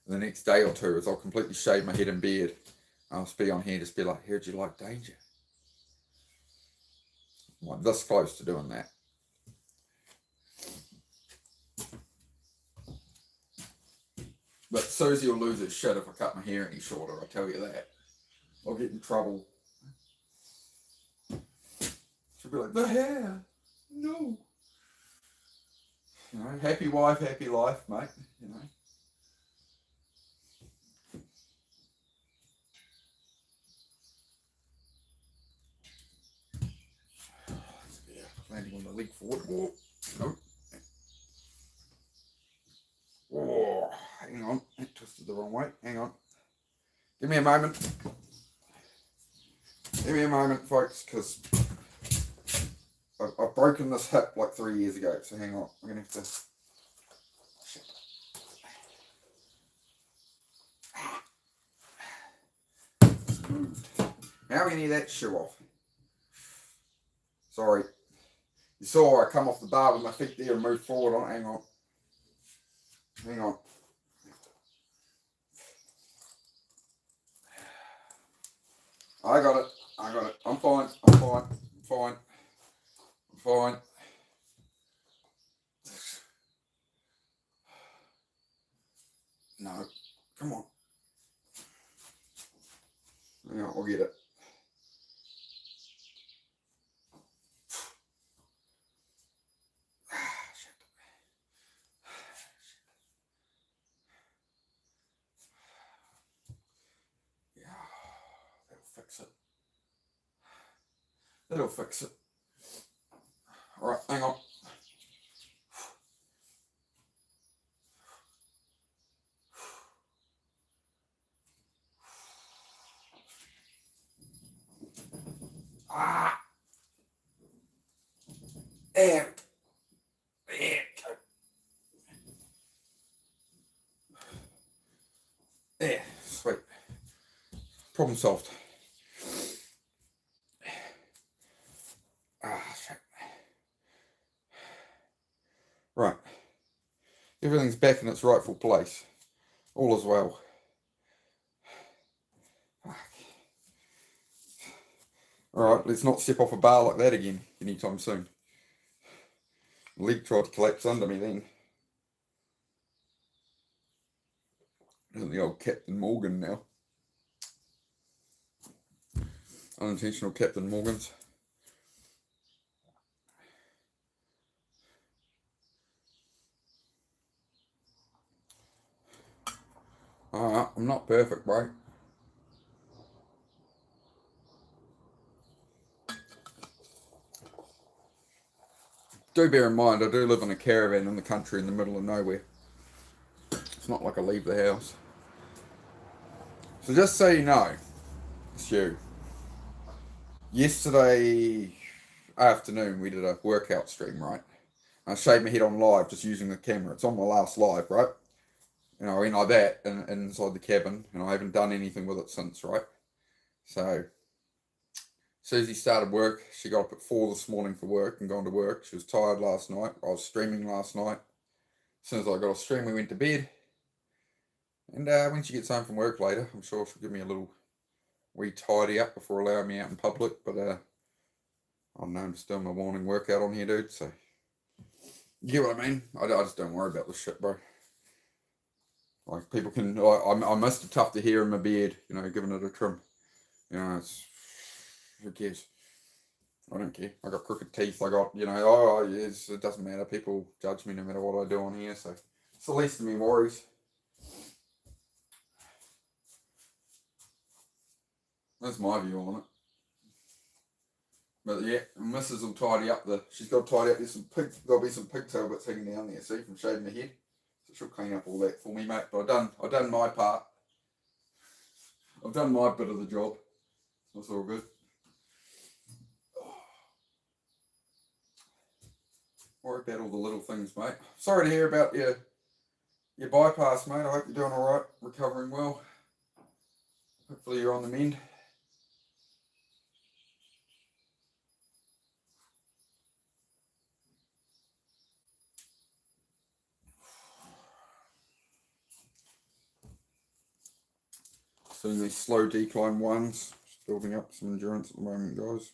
the next day or two is I'll completely shave my head and beard. I'll just be on here, just be like, heard you like danger. I'm like this close to doing that. But Susie will lose her shit if I cut my hair any shorter, I tell you that. I'll get in trouble. She'll be like, the hair. No. Happy wife, happy life, mate. Landing on the leg forward. Oh, no. Oh, hang on. It twisted the wrong way. Hang on. Give me a moment. Folks, because I've broken this hip like 3 years ago. So hang on. I'm going to have to... Now we need that shoe off. Sorry. You saw I come off the bar with my feet there and move forward on. Hang on. I got it. I'm fine. No. Come on. Hang on, we'll get it. fix it. That'll fix it. Alright, hang on. Ah! There. There. There. Sweet. Problem solved. Shit. Right. Everything's back in its rightful place. All is well. Alright, let's not step off a bar like that again anytime soon. The leg tried to collapse under me then. Isn't the old Captain Morgan now? Unintentional Captain Morgans. I'm not perfect, bro. Do bear in mind, I do live in a caravan in the country in the middle of nowhere. It's not like I leave the house. So just so you know, it's you. Yesterday afternoon we did a workout stream, right? I shaved my head on live just using the camera. It's on my last live, right? You know, I went like that inside the cabin, and I haven't done anything with it since, right? So, Susie started work. She got up at 4 this morning for work and gone to work. She was tired last night. I was streaming last night. As soon as I got off stream, we went to bed. And when she gets home from work later, I'm sure she'll give me a little wee tidy up before allowing me out in public. But I don't know, I'm just doing my morning workout on here, dude. So, you get what I mean? I just don't worry about this shit, bro. Like, people can, I missed the tuft of hair in my beard, you know, giving it a trim. You know, it's, who cares? I don't care. I got crooked teeth. I got, you know, it doesn't matter. People judge me no matter what I do on here, so it's the least of me worries. That's my view on it. But yeah, Mrs. will tidy up she's got to tidy up, there'll be some pigtail bits hanging down there, see, from shaving the head. So she'll clean up all that for me, mate. But I've done my part. I've done my bit of the job. That's all good. Worry about all the little things, mate. Sorry to hear about your bypass, mate. I hope you're doing alright, recovering well. Hopefully you're on the mend. Seeing these slow decline ones, just building up some endurance at the moment, guys.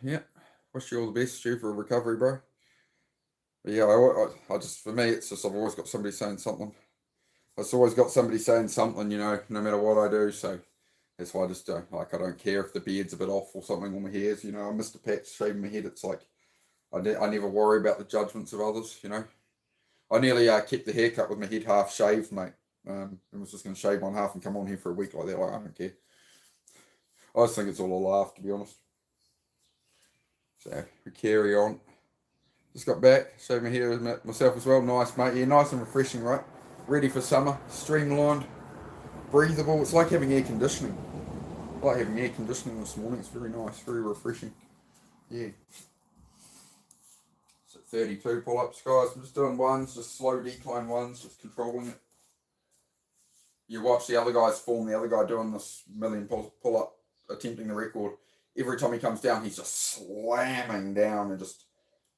Yep. Wish you all the best, Stu, for a recovery, bro. But yeah, I just, for me, it's just I've always got somebody saying something. I've always got somebody saying something, you know, no matter what I do. So that's why I just don't, I don't care if the beard's a bit off or something on my hairs. You know, I missed a patch shaving my head. It's like, I never worry about the judgments of others, you know. I nearly kept the haircut with my head half shaved, mate. And was just going to shave one half and come on here for a week like that. Like, I don't care. I just think it's all a laugh, to be honest. So we carry on. Just got back, shaved my hair myself as well. Nice, mate. Yeah, nice and refreshing, right? Ready for summer. Streamlined, breathable. It's like having air conditioning. I like having air conditioning this morning. It's very nice, very refreshing. Yeah. 32 pull-ups, guys. I'm just doing ones, just slow decline ones, just controlling it. You watch the other guys form, the other guy doing this million pull-up, attempting the record. Every time he comes down, he's just slamming down and just,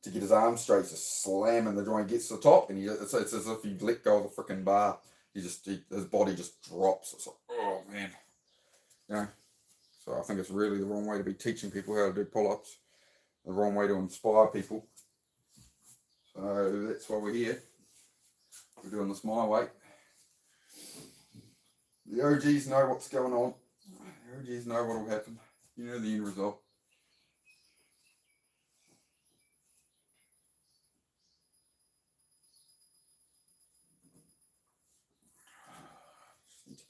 to get his arms straight, just slamming the joint. Gets to the top, and it's as if you let go of the freaking bar. His body just drops. It's like, oh, man. You know? So I think it's really the wrong way to be teaching people how to do pull-ups. The wrong way to inspire people. So that's why we're here. We're doing this my way. The OGs know what's going on. The OGs know what will happen. You know the end result.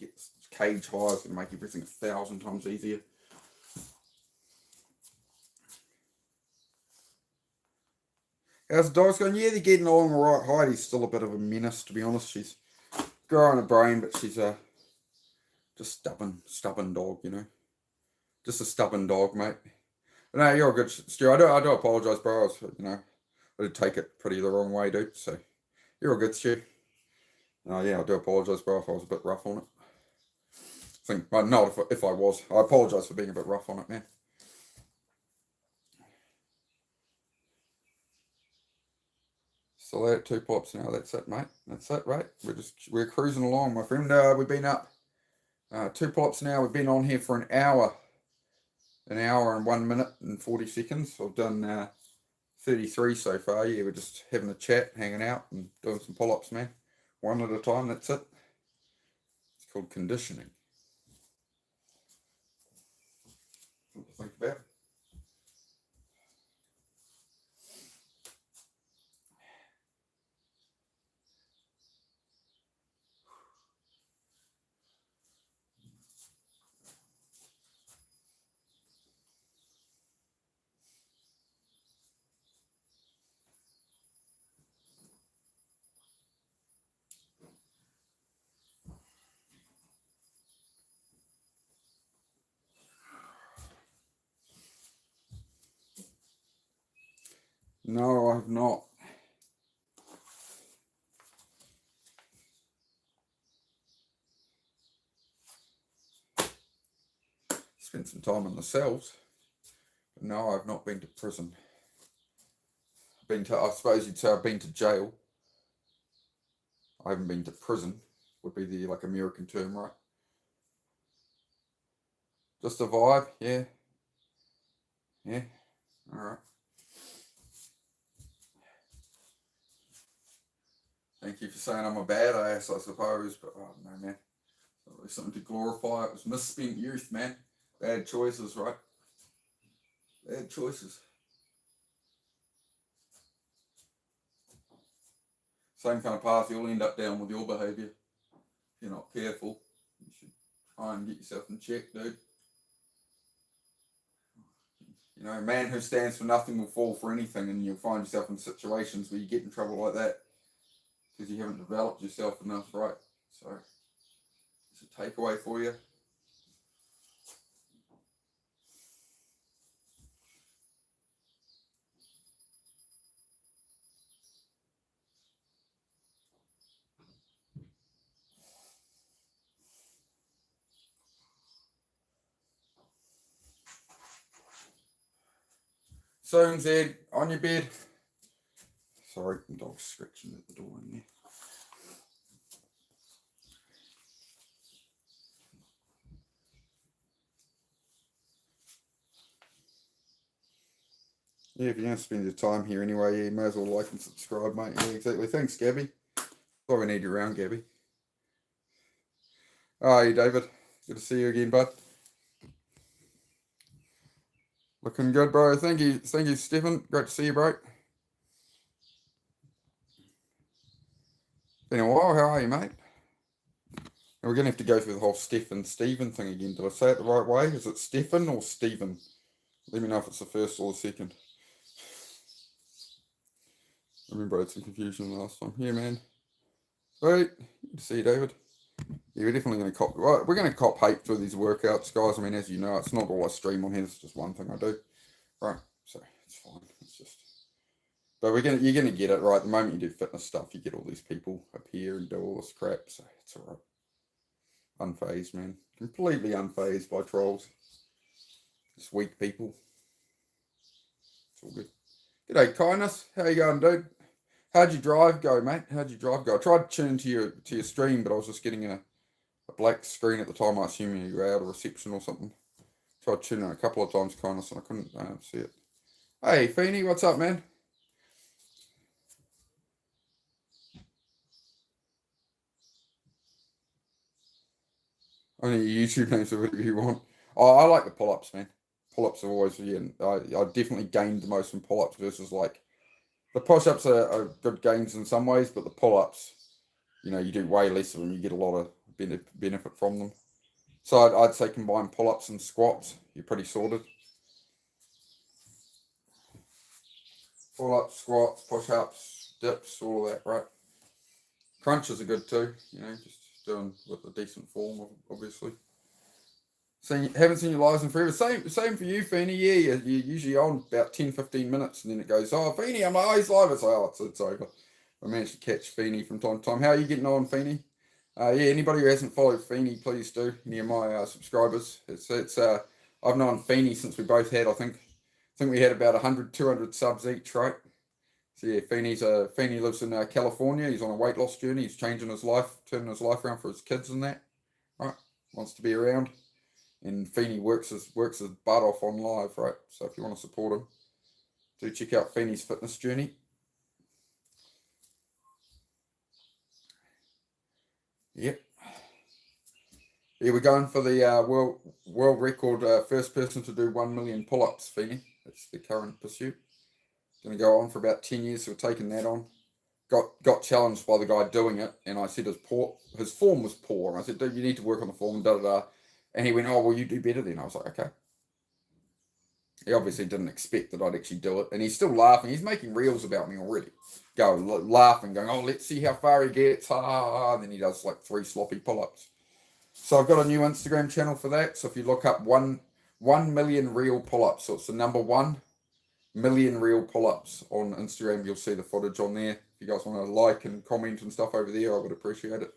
get this cage high. It's going to make everything 1,000 times easier. How's the dogs going? Yeah, they're getting along all right. Heidi's still a bit of a menace, to be honest. She's growing a brain, but she's a just stubborn dog, you know. Just a stubborn dog, mate. But no, you're a good, Stu. I do apologise, bro. I did take it pretty the wrong way, dude. So you're a good, Stu. Yeah, I do apologise, bro, if I was a bit rough on it. I think, well, not if I was. I apologise for being a bit rough on it, man. Still at 2 pops now. That's it, mate. That's it, right? We're cruising along, my friend. We've been up 2 pops now. We've been on here for an hour and 1 minute and 40 seconds. I've done 33 so far. Yeah, we're just having a chat, hanging out, and doing some pull-ups, man. One at a time. That's it. It's called conditioning. What do you think about it? No, I have not. Spent some time in the cells. But no, I've not been to prison. I suppose you'd say I've been to jail. I haven't been to prison, would be the American term, right? Just a vibe, yeah. Yeah, all right. Thank you for saying I'm a badass, I suppose, but oh no, man. Not really something to glorify. It was misspent youth, man. Bad choices, right? Bad choices. Same kind of path you'll end up down with your behaviour. If you're not careful, you should try and get yourself in check, dude. You know, a man who stands for nothing will fall for anything, and you'll find yourself in situations where you get in trouble like that because you haven't developed yourself enough, right? So, it's a takeaway for you. Soon's Ed, on your bed. Sorry, the dog's scratching at the door in there. Yeah, if you're going to spend your time here anyway, yeah, you may as well like and subscribe, mate. Yeah, exactly. Thanks, Gabby. Why we need you around, Gabby. Hi, David. Good to see you again, bud. Looking good, bro. Thank you, Stephen. Great to see you, bro. Been a while. How are you, mate? And we're going to have to go through the whole Stephen thing again. Did I say it the right way? Is it Stephen or Stephen? Let me know if it's the first or the second. I remember I had some confusion last time. Yeah, man. Right. Good to see you, David. Yeah, we're definitely going to cop. Well, we're going to cop hate through these workouts, guys. I mean, as you know, it's not all I stream on here. It's just one thing I do. Right. So it's fine. It's just. But you're gonna get it right. The moment you do fitness stuff, you get all these people up here and do all this crap. So it's alright. Unfazed, man. Completely unfazed by trolls. Just weak people. It's all good. G'day, Kindness. How you going, dude? How'd your drive go, mate? How'd your drive go? I tried tuning to your stream, but I was just getting a black screen at the time. I assume you were out of reception or something. Tried tuning a couple of times, Kindness, and I couldn't see it. Hey, Feeny, what's up, man? Only your YouTube names or whatever you want. Oh, I like the pull-ups, man. Pull-ups are always, yeah, I definitely gained the most from pull-ups versus the push-ups are good gains in some ways, but the pull-ups, you do way less of them. You get a lot of benefit from them. So I'd say combine pull-ups and squats. You're pretty sorted. Pull-ups, squats, push-ups, dips, all of that, right? Crunches are good too, just doing with a decent form, obviously. Haven't seen your lives in forever. Same for you, Feeney. Yeah, you're usually on about 10-15 minutes, and then it goes, oh, Feeney, I'm always live. It's like, oh, it's over. I managed to catch Feeney from time to time. How are you getting on, Feeney? Yeah, anybody who hasn't followed Feeney, please do. Any of my subscribers. I've known Feeney since we both had, I think we had about 100, 200 subs each, right? So yeah, Feeney lives in California. He's on a weight loss journey. He's changing his life, turning his life around for his kids and that, right? Wants to be around. And Feeney works his butt off on live, right? So if you want to support him, do check out Feeney's fitness journey. Yep. Yeah, we're going for the world record, first person to do 1 million pull-ups, Feeney. That's the current pursuit. Going to go on for about 10 years, so we're taking that on. Got challenged by the guy doing it, and I said his form was poor. And I said, dude, you need to work on the form, da-da-da. And he went, oh, well, you do better then. I was like, okay. He obviously didn't expect that I'd actually do it. And he's still laughing. He's making reels about me already. Laughing, going, oh, let's see how far he gets. And then he does like 3 sloppy pull-ups. So I've got a new Instagram channel for that. So if you look up 1 million real pull-ups, so it's the number 1 million real pull-ups on Instagram, you'll see the footage on there. If you guys want to like and comment and stuff over there, I would appreciate it.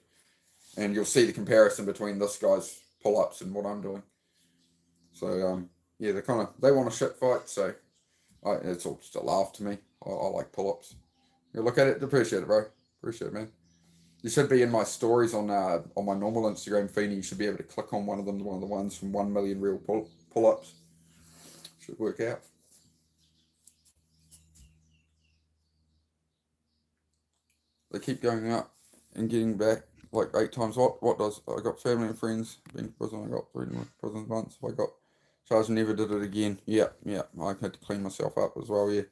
And you'll see the comparison between this guy's pull-ups and what I'm doing. So yeah, they want a shit fight, so it's all just a laugh to me. I like pull-ups. You look at it, appreciate it, bro. Appreciate it, man. You should be in my stories on my normal Instagram feed. You should be able to click on one of them, one of the ones from 1 million real pull-ups. Should work out. They keep going up and getting back like 8 times. What does I got family and friends been to prison? I got 3 prison months. I got charged and never did it again. Yeah. I had to clean myself up as well. Yeah,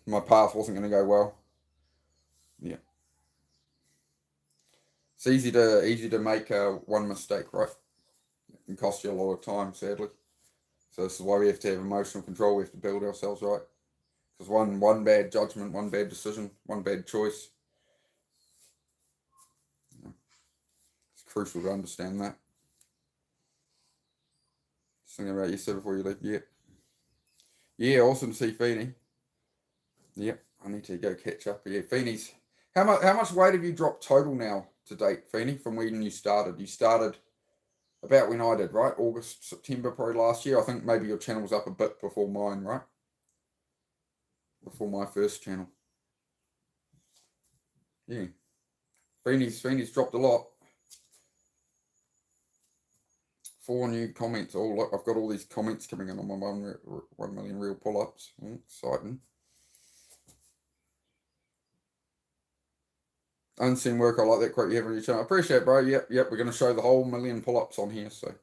my path wasn't gonna go well. Yeah, it's easy to make one mistake, right? It can cost you a lot of time, sadly. So this is why we have to have emotional control. We have to build ourselves right. Because one bad judgment, one bad decision, one bad choice. It's crucial to understand that. Just thinking about you said before you leave. Yeah. Yeah, awesome to see Feeney. Yep, I need to go catch up. Yeah, Feeney's. How much weight have you dropped total now to date, Feeney, from when you started? You started about when I did, right? August, September, probably last year. I think maybe your channel was up a bit before mine, right? Before my first channel. Yeah. Feeney's dropped a lot. 4 new comments. Oh, look, I've got all these comments coming in on my 1 million real pull-ups. Exciting. Unseen work, I like that quote you have on your channel. I appreciate it, bro. Yep, we're going to show the whole 1 million pull-ups on here. So,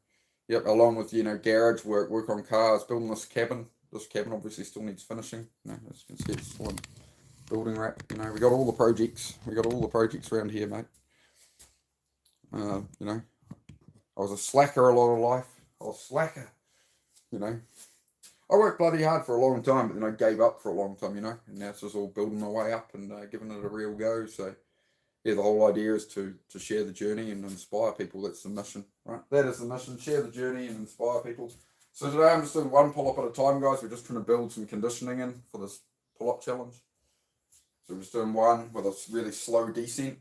yep, along with, garage work on cars, building this cabin. This cabin obviously still needs finishing. As you can see, it's still in building wrap. We got all the projects. We got all the projects around here, mate. I was a slacker a lot of life. I was a slacker, I worked bloody hard for a long time, but then I gave up for a long time, and now it's just all building my way up and giving it a real go. So, yeah, the whole idea is to share the journey and inspire people. That's the mission, right? That is the mission, share the journey and inspire people. So today I'm just doing 1 pull-up at a time, guys. We're just trying to build some conditioning in for this pull-up challenge. So we're just doing 1 with a really slow descent.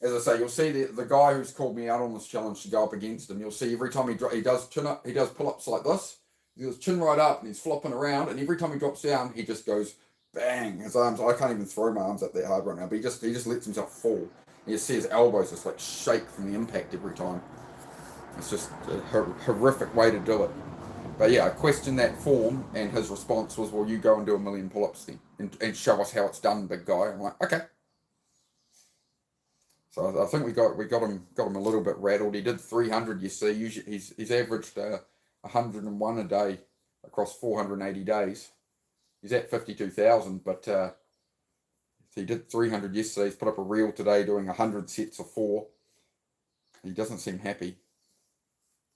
As I say, you'll see the guy who's called me out on this challenge to go up against him. You'll see every time he does pull-ups like this. He goes chin right up and he's flopping around, and every time he drops down, he just goes bang. His arms, I can't even throw my arms up that hard right now, but he just lets himself fall. You see his elbows just like shake from the impact every time. It's just a horrific way to do it. But yeah, I questioned that form, and his response was, well, you go and do 1 million pull-ups then and show us how it's done, big guy. I'm like, okay. So I think we got him a little bit rattled. He did 300 yesterday. Usually he's averaged 101 a day across 480 days. He's at 52,000, but he did 300 yesterday. He's put up a reel today doing 100 sets of 4. He doesn't seem happy.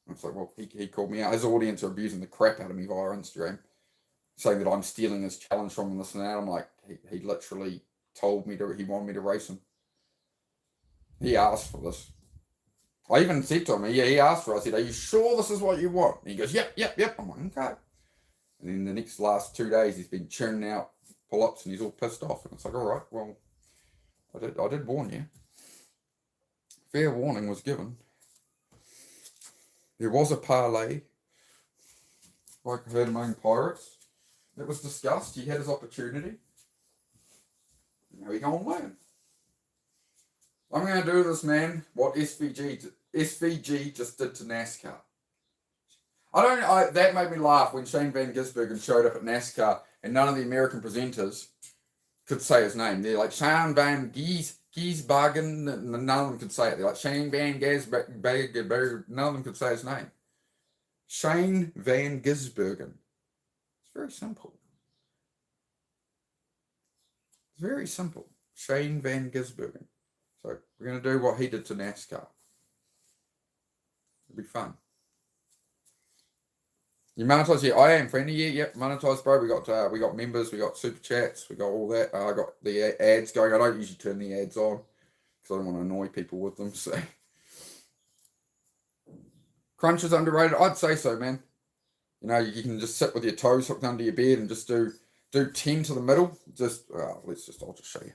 It's like, well, he called me out. His audience are abusing the crap out of me via Instagram, saying that I'm stealing his challenge from him, this and that. I'm like, he literally told me he wanted me to race him. He asked for this. I even said to him, he asked for it. I said, are you sure this is what you want? And he goes, yep. I'm like, okay. And then the last 2 days, he's been churning out pull-ups and he's all pissed off. And it's like, all right, well, I did warn you. Fair warning was given. There was a parlay, like I heard among Pirates. It was discussed. He had his opportunity. Now he go and win. I'm going to do this, man, what SVG just did to NASCAR. That made me laugh when Shane Van Gisbergen showed up at NASCAR and none of the American presenters could say his name. They're like Shane Van Gisbergen, none of them could say it. They're like Shane Van Gisbergen, none of them could say his name. Shane Van Gisbergen. It's very simple. It's very simple. Shane Van Gisbergen. So we're going to do what he did to NASCAR. It'll be fun. You monetize? Yeah, I am friendly. Yep, monetize, bro. We got members, we got super chats, we got all that. I got the ads going. I don't usually turn the ads on because I don't want to annoy people with them. So crunch is underrated. I'd say so, man. You know, you can just sit with your toes hooked under your bed and just do 10 to the middle. I'll just show you.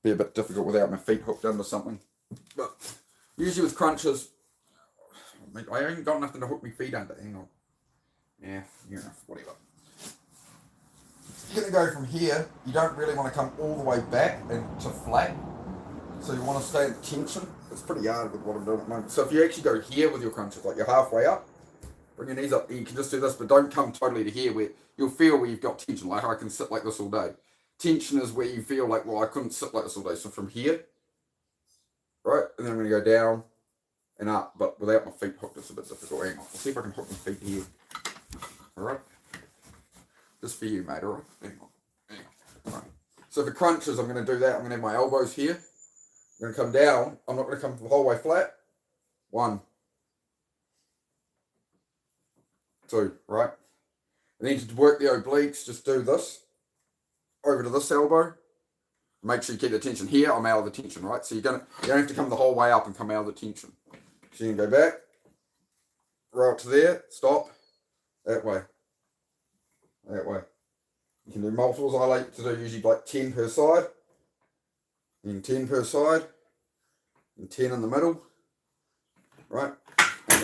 Be a bit difficult without my feet hooked under something. But usually with crunches, I ain't got nothing to hook my feet under. Hang on. Yeah, whatever. You're going to go from here. You don't really want to come all the way back and to flat. So you want to stay in tension. It's pretty hard with what I'm doing at the moment. So if you actually go here with your crunches, like you're halfway up, bring your knees up. You can just do this, but don't come totally to here where you'll feel where you've got tension. Like I can sit like this all day. Tension is where you feel like, well, I couldn't sit like this all day. So from here, right, and then I'm going to go down and up, but without my feet hooked, it's a bit difficult. Hang on, I'll see if I can hook my feet here. All right, just for you, mate. All right, hang on. All right. So for crunches, I'm going to do that. I'm going to have my elbows here. I'm going to come down. I'm not going to come the whole way flat. 1, 2, right, and then to work the obliques, just do this. Over to this elbow. Make sure you keep the tension here. I'm out of the tension, right? So you don't have to come the whole way up and come out of the tension. So you can go back, right up to there, stop, that way. You can do multiples. I like to do usually like 10 per side, and 10 per side, and 10 in the middle, right? And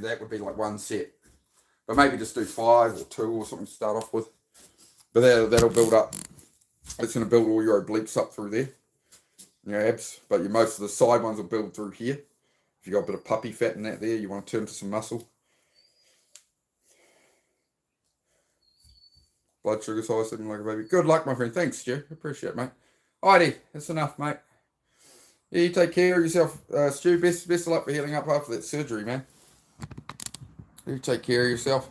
that would be like one set. But maybe just do 5 or 2 or something to start off with. But that'll build up. It's going to build all your obliques up through there. Your abs. But most of the side ones will build through here. If you've got a bit of puppy fat in that there, you want to turn to some muscle. Blood sugar's high, sleeping like a baby. Good luck, my friend. Thanks, Stu. Appreciate it, mate. Alrighty, that's enough, mate. Yeah, you take care of yourself, Stu. Best of luck for healing up after that surgery, man. You take care of yourself.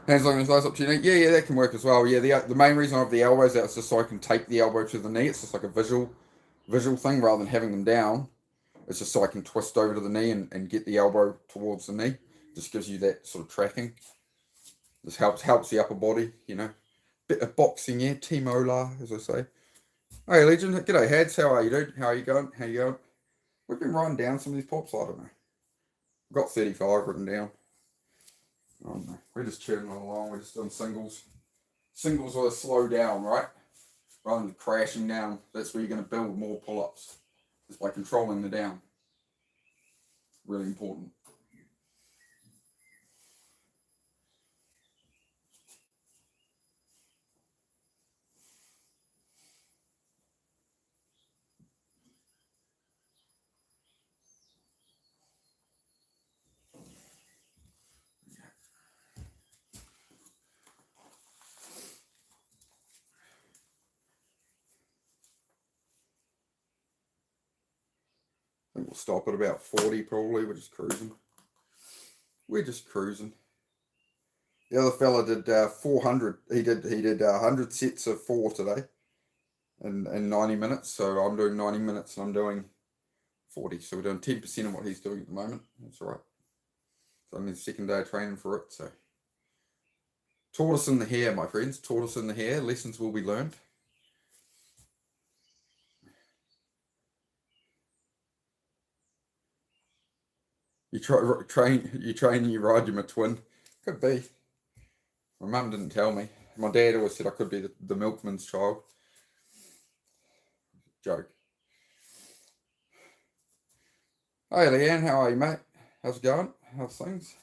Hands on your thighs up to your knee. Yeah, that can work as well. Yeah, the main reason I have the elbows out is just so I can take the elbow to the knee. It's just like a visual thing rather than having them down. It's just so I can twist over to the knee and get the elbow towards the knee. Just gives you that sort of tracking. This helps the upper body, you know. Bit of boxing, yeah. Team Ola, as I say. Hey, Legion. G'day, Hads. How are you, dude? How are you going? We've been writing down some of these pops. I don't know. I've got 35 written down. Oh no, we're just churning along. We're just doing singles. Singles are slow down, right? Rather than crashing down. That's where you're going to build more pull-ups. Just by controlling the down. Really important. I think we'll stop at about 40 probably. We're just cruising. The other fella did 400. He did 100 sets of 4 today in 90 minutes. So I'm doing 90 minutes and I'm doing 40. So we're doing 10% of what he's doing at the moment. That's all right. So I'm in the second day of training for it. So tortoise in the hare, my friends. Tortoise in the hare. Lessons will be learned. You train, you ride, you're my twin. Could be. My mum didn't tell me. My dad always said I could be the milkman's child. Joke. Hey Leanne, how are you, mate? How's it going? How's things?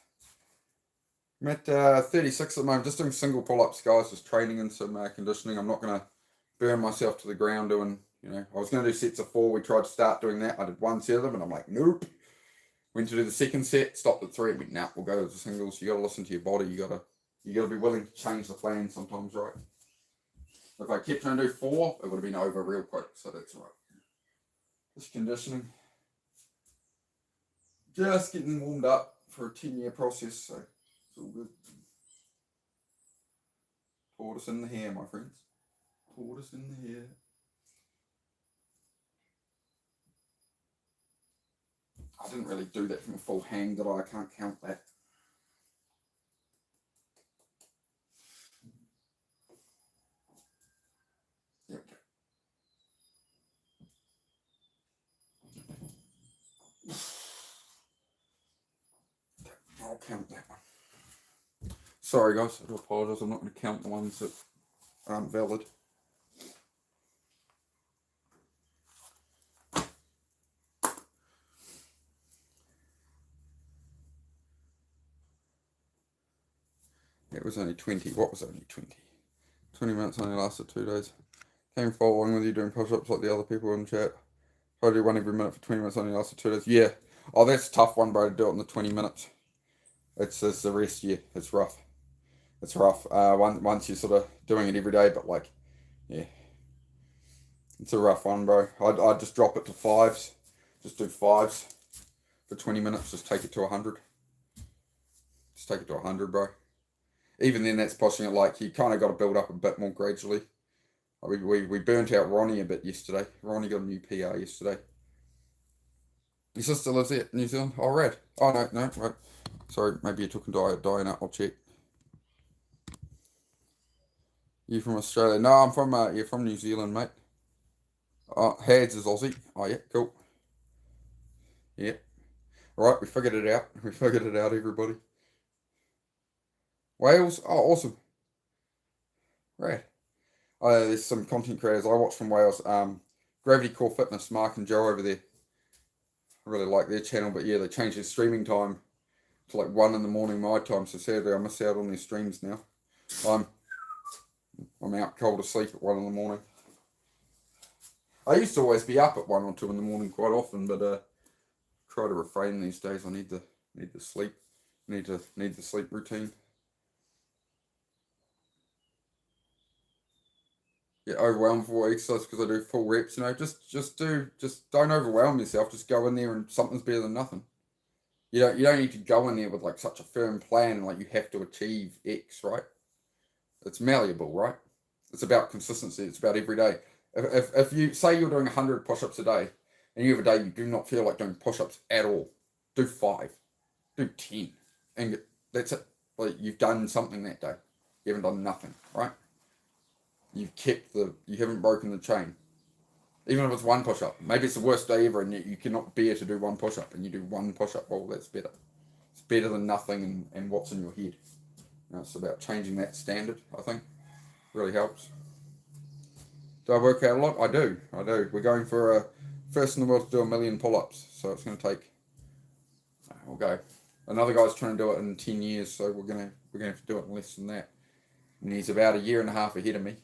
I'm at 36 at the moment, just doing single pull-ups, guys, just training and some conditioning. I'm not going to burn myself to the ground doing, I was going to do sets of 4. We tried to start doing that. I did 1 set of them, and I'm like, nope. Went to do the second set, stopped at 3, and went, nah, we'll go to the singles. You got to listen to your body. You got to be willing to change the plan sometimes, right? If I kept trying to do 4, it would have been over real quick, so that's right. Just conditioning. Just getting warmed up for a 10-year process, so it's all good. Tortoise in the hare, my friends. Tortoise in the hare. I didn't really do that from a full hang, did I? I can't count that. There we go. I'll count that one. Sorry guys, I do apologise. I'm not going to count the ones that aren't valid. It was only 20. What was only 20? 20 minutes only lasted 2 days. Came following with you doing push-ups like the other people in chat. Try to do one every minute for 20 minutes only lasted 2 days. Yeah. Oh, that's a tough one, bro, to do it in the 20 minutes. It's the rest, yeah. It's rough. It's rough. Once you're sort of doing it every day, but like, yeah. It's a rough one, bro. I'd just drop it to 5s. Just do 5s for 20 minutes. Just take it to 100. Just take it to 100, bro. Even then, that's pushing it. Like, you kind of got to build up a bit more gradually. We burnt out Ronnie a bit yesterday. Ronnie got a new PR yesterday. Your sister lives there in New Zealand? Oh, rad. Oh, no, right. Sorry, maybe you took Diana. I'll check. You from Australia? No, I'm from from New Zealand, mate. Oh, Hads is Aussie. Oh, yeah, cool. Yeah. Right, we figured it out. We figured it out, everybody. Wales? Oh, awesome. Rad. There's some content creators I watch from Wales. Gravity Core Fitness, Mark and Joe over there. I really like their channel, but yeah, they changed their streaming time to like 1 in the morning my time, so sadly I miss out on their streams now. I'm out cold asleep at 1 in the morning. I used to always be up at 1 or 2 in the morning quite often, but try to refrain these days. I need the sleep. Need the sleep routine. Get overwhelmed for exercise because I do full reps. Just don't overwhelm yourself. Just go in there and something's better than nothing. You don't need to go in there with like such a firm plan, like you have to achieve X, right? It's malleable, right? It's about consistency. It's about every day. If you say you're doing 100 push-ups a day, and you have a day you do not feel like doing push-ups at all, do 5, do 10, and that's it. Like you've done something that day. You haven't done nothing, right? You haven't broken the chain. Even if it's 1 push-up, maybe it's the worst day ever, and you cannot bear to do 1 push-up, and you do 1 push-up. Well, that's better. It's better than nothing, and what's in your head. It's about changing that standard. I think really helps. Do I work out a lot? I do. We're going for a first in the world to do 1 million pull-ups, so it's going to take. We'll go. Another guy's trying to do it in 10 years, so we're gonna have to do it in less than that. And he's about 1.5 years ahead of me.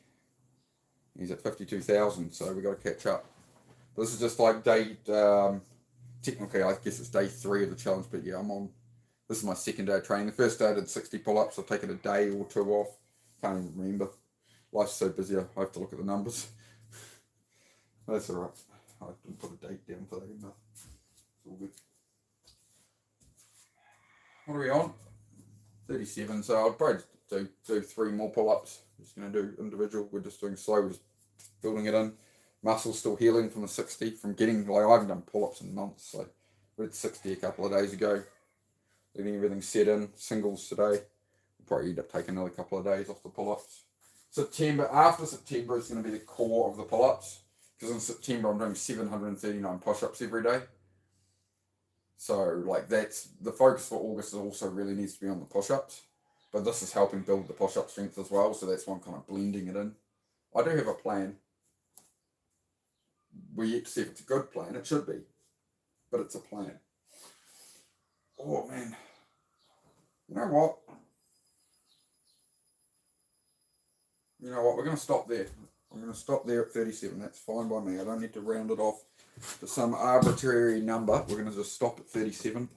He's at 52,000, so we got to catch up. This is just like technically I guess it's day 3 of the challenge, but yeah, this is my second day of training. The first day I did 60 pull-ups. I've taken a day or 2 off. Can't even remember. Life's so busy, I have to look at the numbers. That's alright. I didn't put a date down for that enough. It's all good. What are we on? 37, so I'd probably do 3 more pull-ups. Just going to do individual. We're just doing slow, just building it in. Muscle's still healing from the 60, from getting, like, I haven't done pull-ups in months, so we did 60 a couple of days ago. Letting everything set in. Singles today. We'll probably end up taking another couple of days off the pull-ups. After September is going to be the core of the pull-ups, because in September I'm doing 739 push-ups every day. So, like, that's the focus for August. Also really needs to be on the push-ups, but this is helping build the push-up strength as well, so that's why I'm kind of blending it in. I do have a plan. We're yet to see if it's a good plan. It should be, but it's a plan. Oh man, you know what? We're going to stop there. I'm going to stop there at 37. That's fine by me. I don't need to round it off to some arbitrary number. We're going to just stop at 37.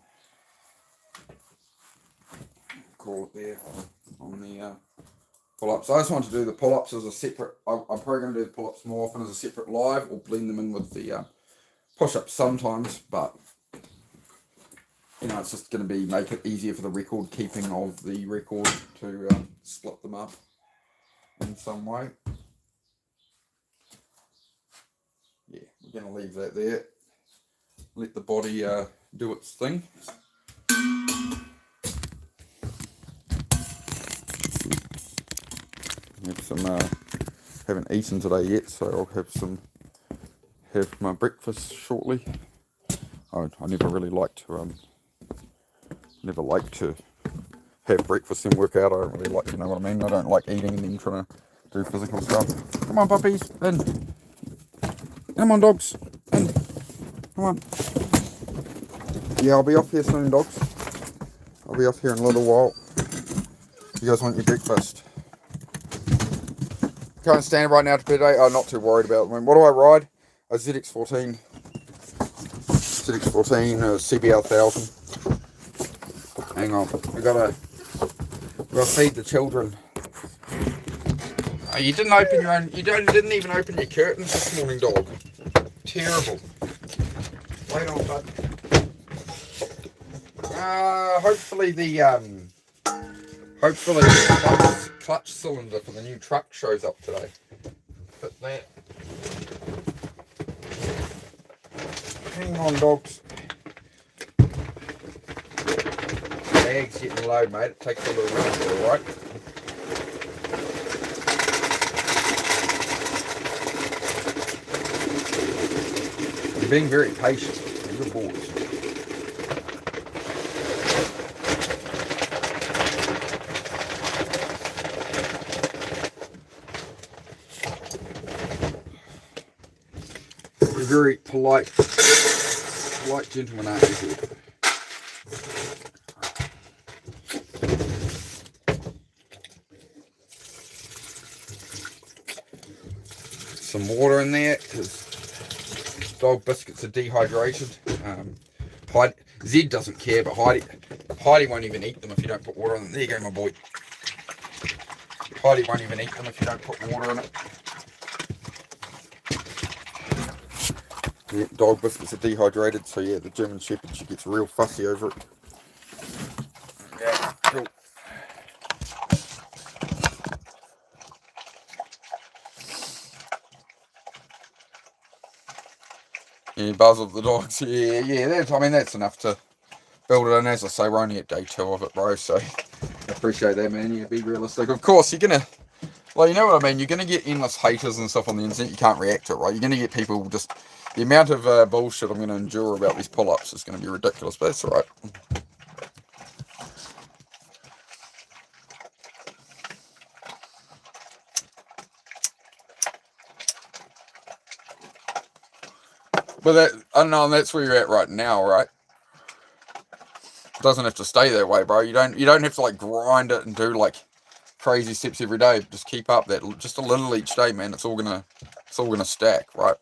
Call it there on the pull-ups. I just want to do the pull-ups as a separate. I'm probably going to do the pull-ups more often as a separate live, or blend them in with the push-ups sometimes. But it's just going to make it easier for the record keeping of the record to split them up in some way. Yeah, we're going to leave that there. Let the body do its thing. Have some. Haven't eaten today yet, so I'll have my breakfast shortly. I never really like to have breakfast and work out. I don't really like, you know what I mean? I don't like eating and then trying to do physical stuff. Come on, puppies, in. Come on, dogs, in. Come on. Yeah, I'll be off here soon, dogs. I'll be off here in a little while. You guys want your breakfast? Can't stand right now today. I'm not too worried about it. What do I ride? A ZX14. CBR 1000. Hang on. We gotta feed the children. Oh, you didn't open your own. You didn't even open your curtains this morning, dog. Terrible. Wait on, bud. Hopefully the clutch cylinder for the new truck shows up today. Put that. Hang on, dogs. Bag's getting low, mate. It takes a little while, alright? You're being very patient. You're bored. Very polite gentleman, aren't you? Some water in there because dog biscuits are dehydrated. Zed doesn't care, but Heidi won't even eat them if you don't put water in them. There you go, my boy. Heidi won't even eat them if you don't put water in it. Yeah, dog biscuits are dehydrated, so yeah, the German Shepherd, she gets real fussy over it. Yeah, cool. Yeah, buzz of the dogs. Yeah, that's enough to build it in. As I say, we're only at day 2 of it, bro, so I appreciate that, man. Yeah, be realistic. Of course, you're gonna, you know what I mean, you're gonna get endless haters and stuff on the internet. You can't react to it, right? You're gonna get people just, the amount of bullshit I'm going to endure about these pull-ups is going to be ridiculous, but that's alright. But I don't know, and that's where you're at right now, right? It doesn't have to stay that way, bro. You don't have to grind it and do crazy steps every day. Just keep up that, just a little each day, man. It's all gonna stack, right?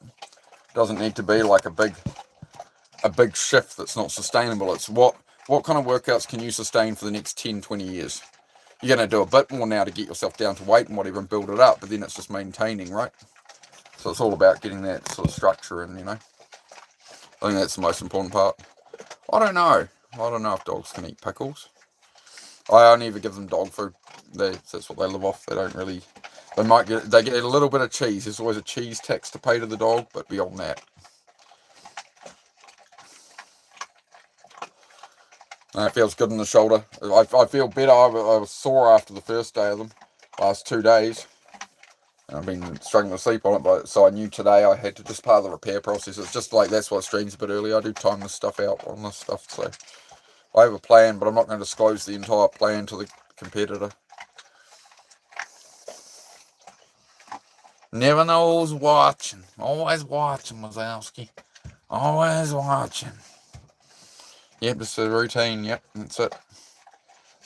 Doesn't need to be a big shift that's not sustainable. It's what kind of workouts can you sustain for the next 10-20 years? You're going to do a bit more now to get yourself down to weight and whatever and build it up, but then it's just maintaining, right? So it's all about getting that sort of structure in, I think that's the most important part. I don't know if dogs can eat pickles. I only ever give them dog food. That's what they live off. They don't really. They get a little bit of cheese. There's always a cheese tax to pay to the dog, but beyond that, it feels good in the shoulder. I feel better. I was sore after the first day of them, last 2 days. I've been struggling to sleep on it, but so I knew today I had to just part of the repair process. It's just like that's what streams a bit early. I do time this stuff out on this stuff, so I have a plan, but I'm not going to disclose the entire plan to the competitor. Never know who's watching. Always watching, Wazowski. Always watching. Yep, just a routine. Yep, that's it.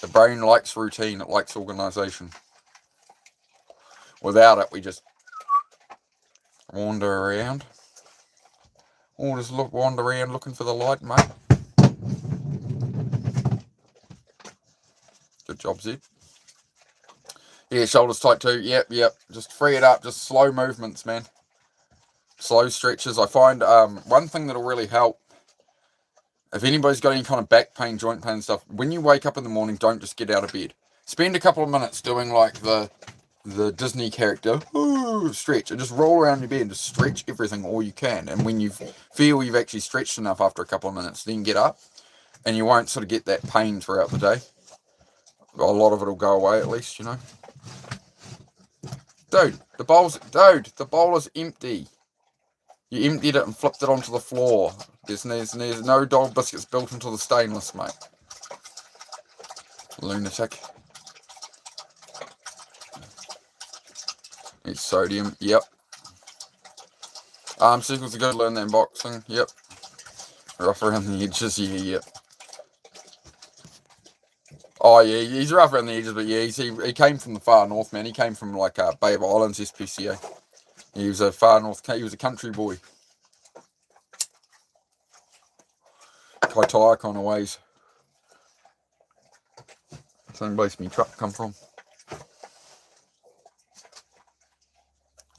The brain likes routine. It likes organisation. Without it, we just wander around. Or just wander around looking for the light, mate. Good job, Zed. Yeah, shoulders tight too. Yep. Just free it up. Just slow movements, man. Slow stretches. I find one thing that'll really help, if anybody's got any kind of back pain, joint pain and stuff, when you wake up in the morning, don't just get out of bed. Spend a couple of minutes doing like the Disney character stretch, and just roll around your bed and just stretch everything all you can. And when you feel you've actually stretched enough after a couple of minutes, then get up, and you won't sort of get that pain throughout the day. A lot of it will go away, at least, you know. Dude, the bowl is empty. You emptied it and flipped it onto the floor. There's no dog biscuits built into the stainless, mate. Lunatic. It's sodium. Yep. Arm circles are good. Learn that in boxing. Yep. Rough around the edges. Yep. Oh yeah, he's rough around the edges, but yeah, he came from the far north, man. He came from like Bay of Islands, SPCA. He was a far north. He was a country boy. Kaitaia kind of ways. Same place me truck come from.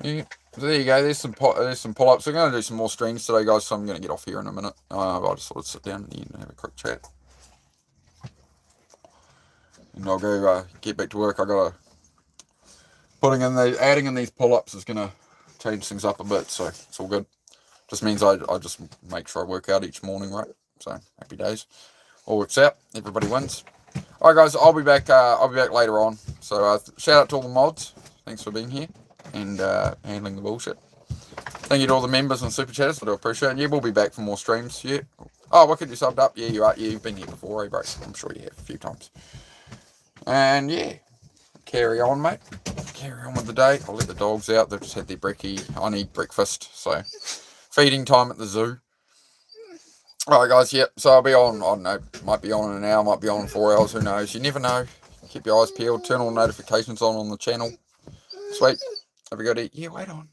Yeah, so there you go. There's some pull-ups. I'm going to do some more streams today, guys. So I'm going to get off here in a minute. I'll just sort of sit down and have a quick chat. And I'll go get back to work. I gotta adding in these pull-ups is gonna change things up a bit, so it's all good. Just means I just make sure I work out each morning, right? So happy days. All works out. Everybody wins. All right, guys. I'll be back later on. So shout out to all the mods. Thanks for being here and handling the bullshit. Thank you to all the members and super chatters. I do appreciate it. Yeah, we'll be back for more streams. Yeah. Oh, what could you subbed up? Yeah, you are. Yeah, you've been here before, eh, bro? I'm sure you have a few times. And yeah, carry on, mate. Carry on with the day. I'll let the dogs out. They've just had their brekkie. I need breakfast, so feeding time at the zoo. Alright, guys, yep. So I'll be on, I don't know, might be on in an hour, might be on in 4 hours, who knows. You never know. Keep your eyes peeled, turn all notifications on the channel. Sweet. Have a good day. Yeah, wait on.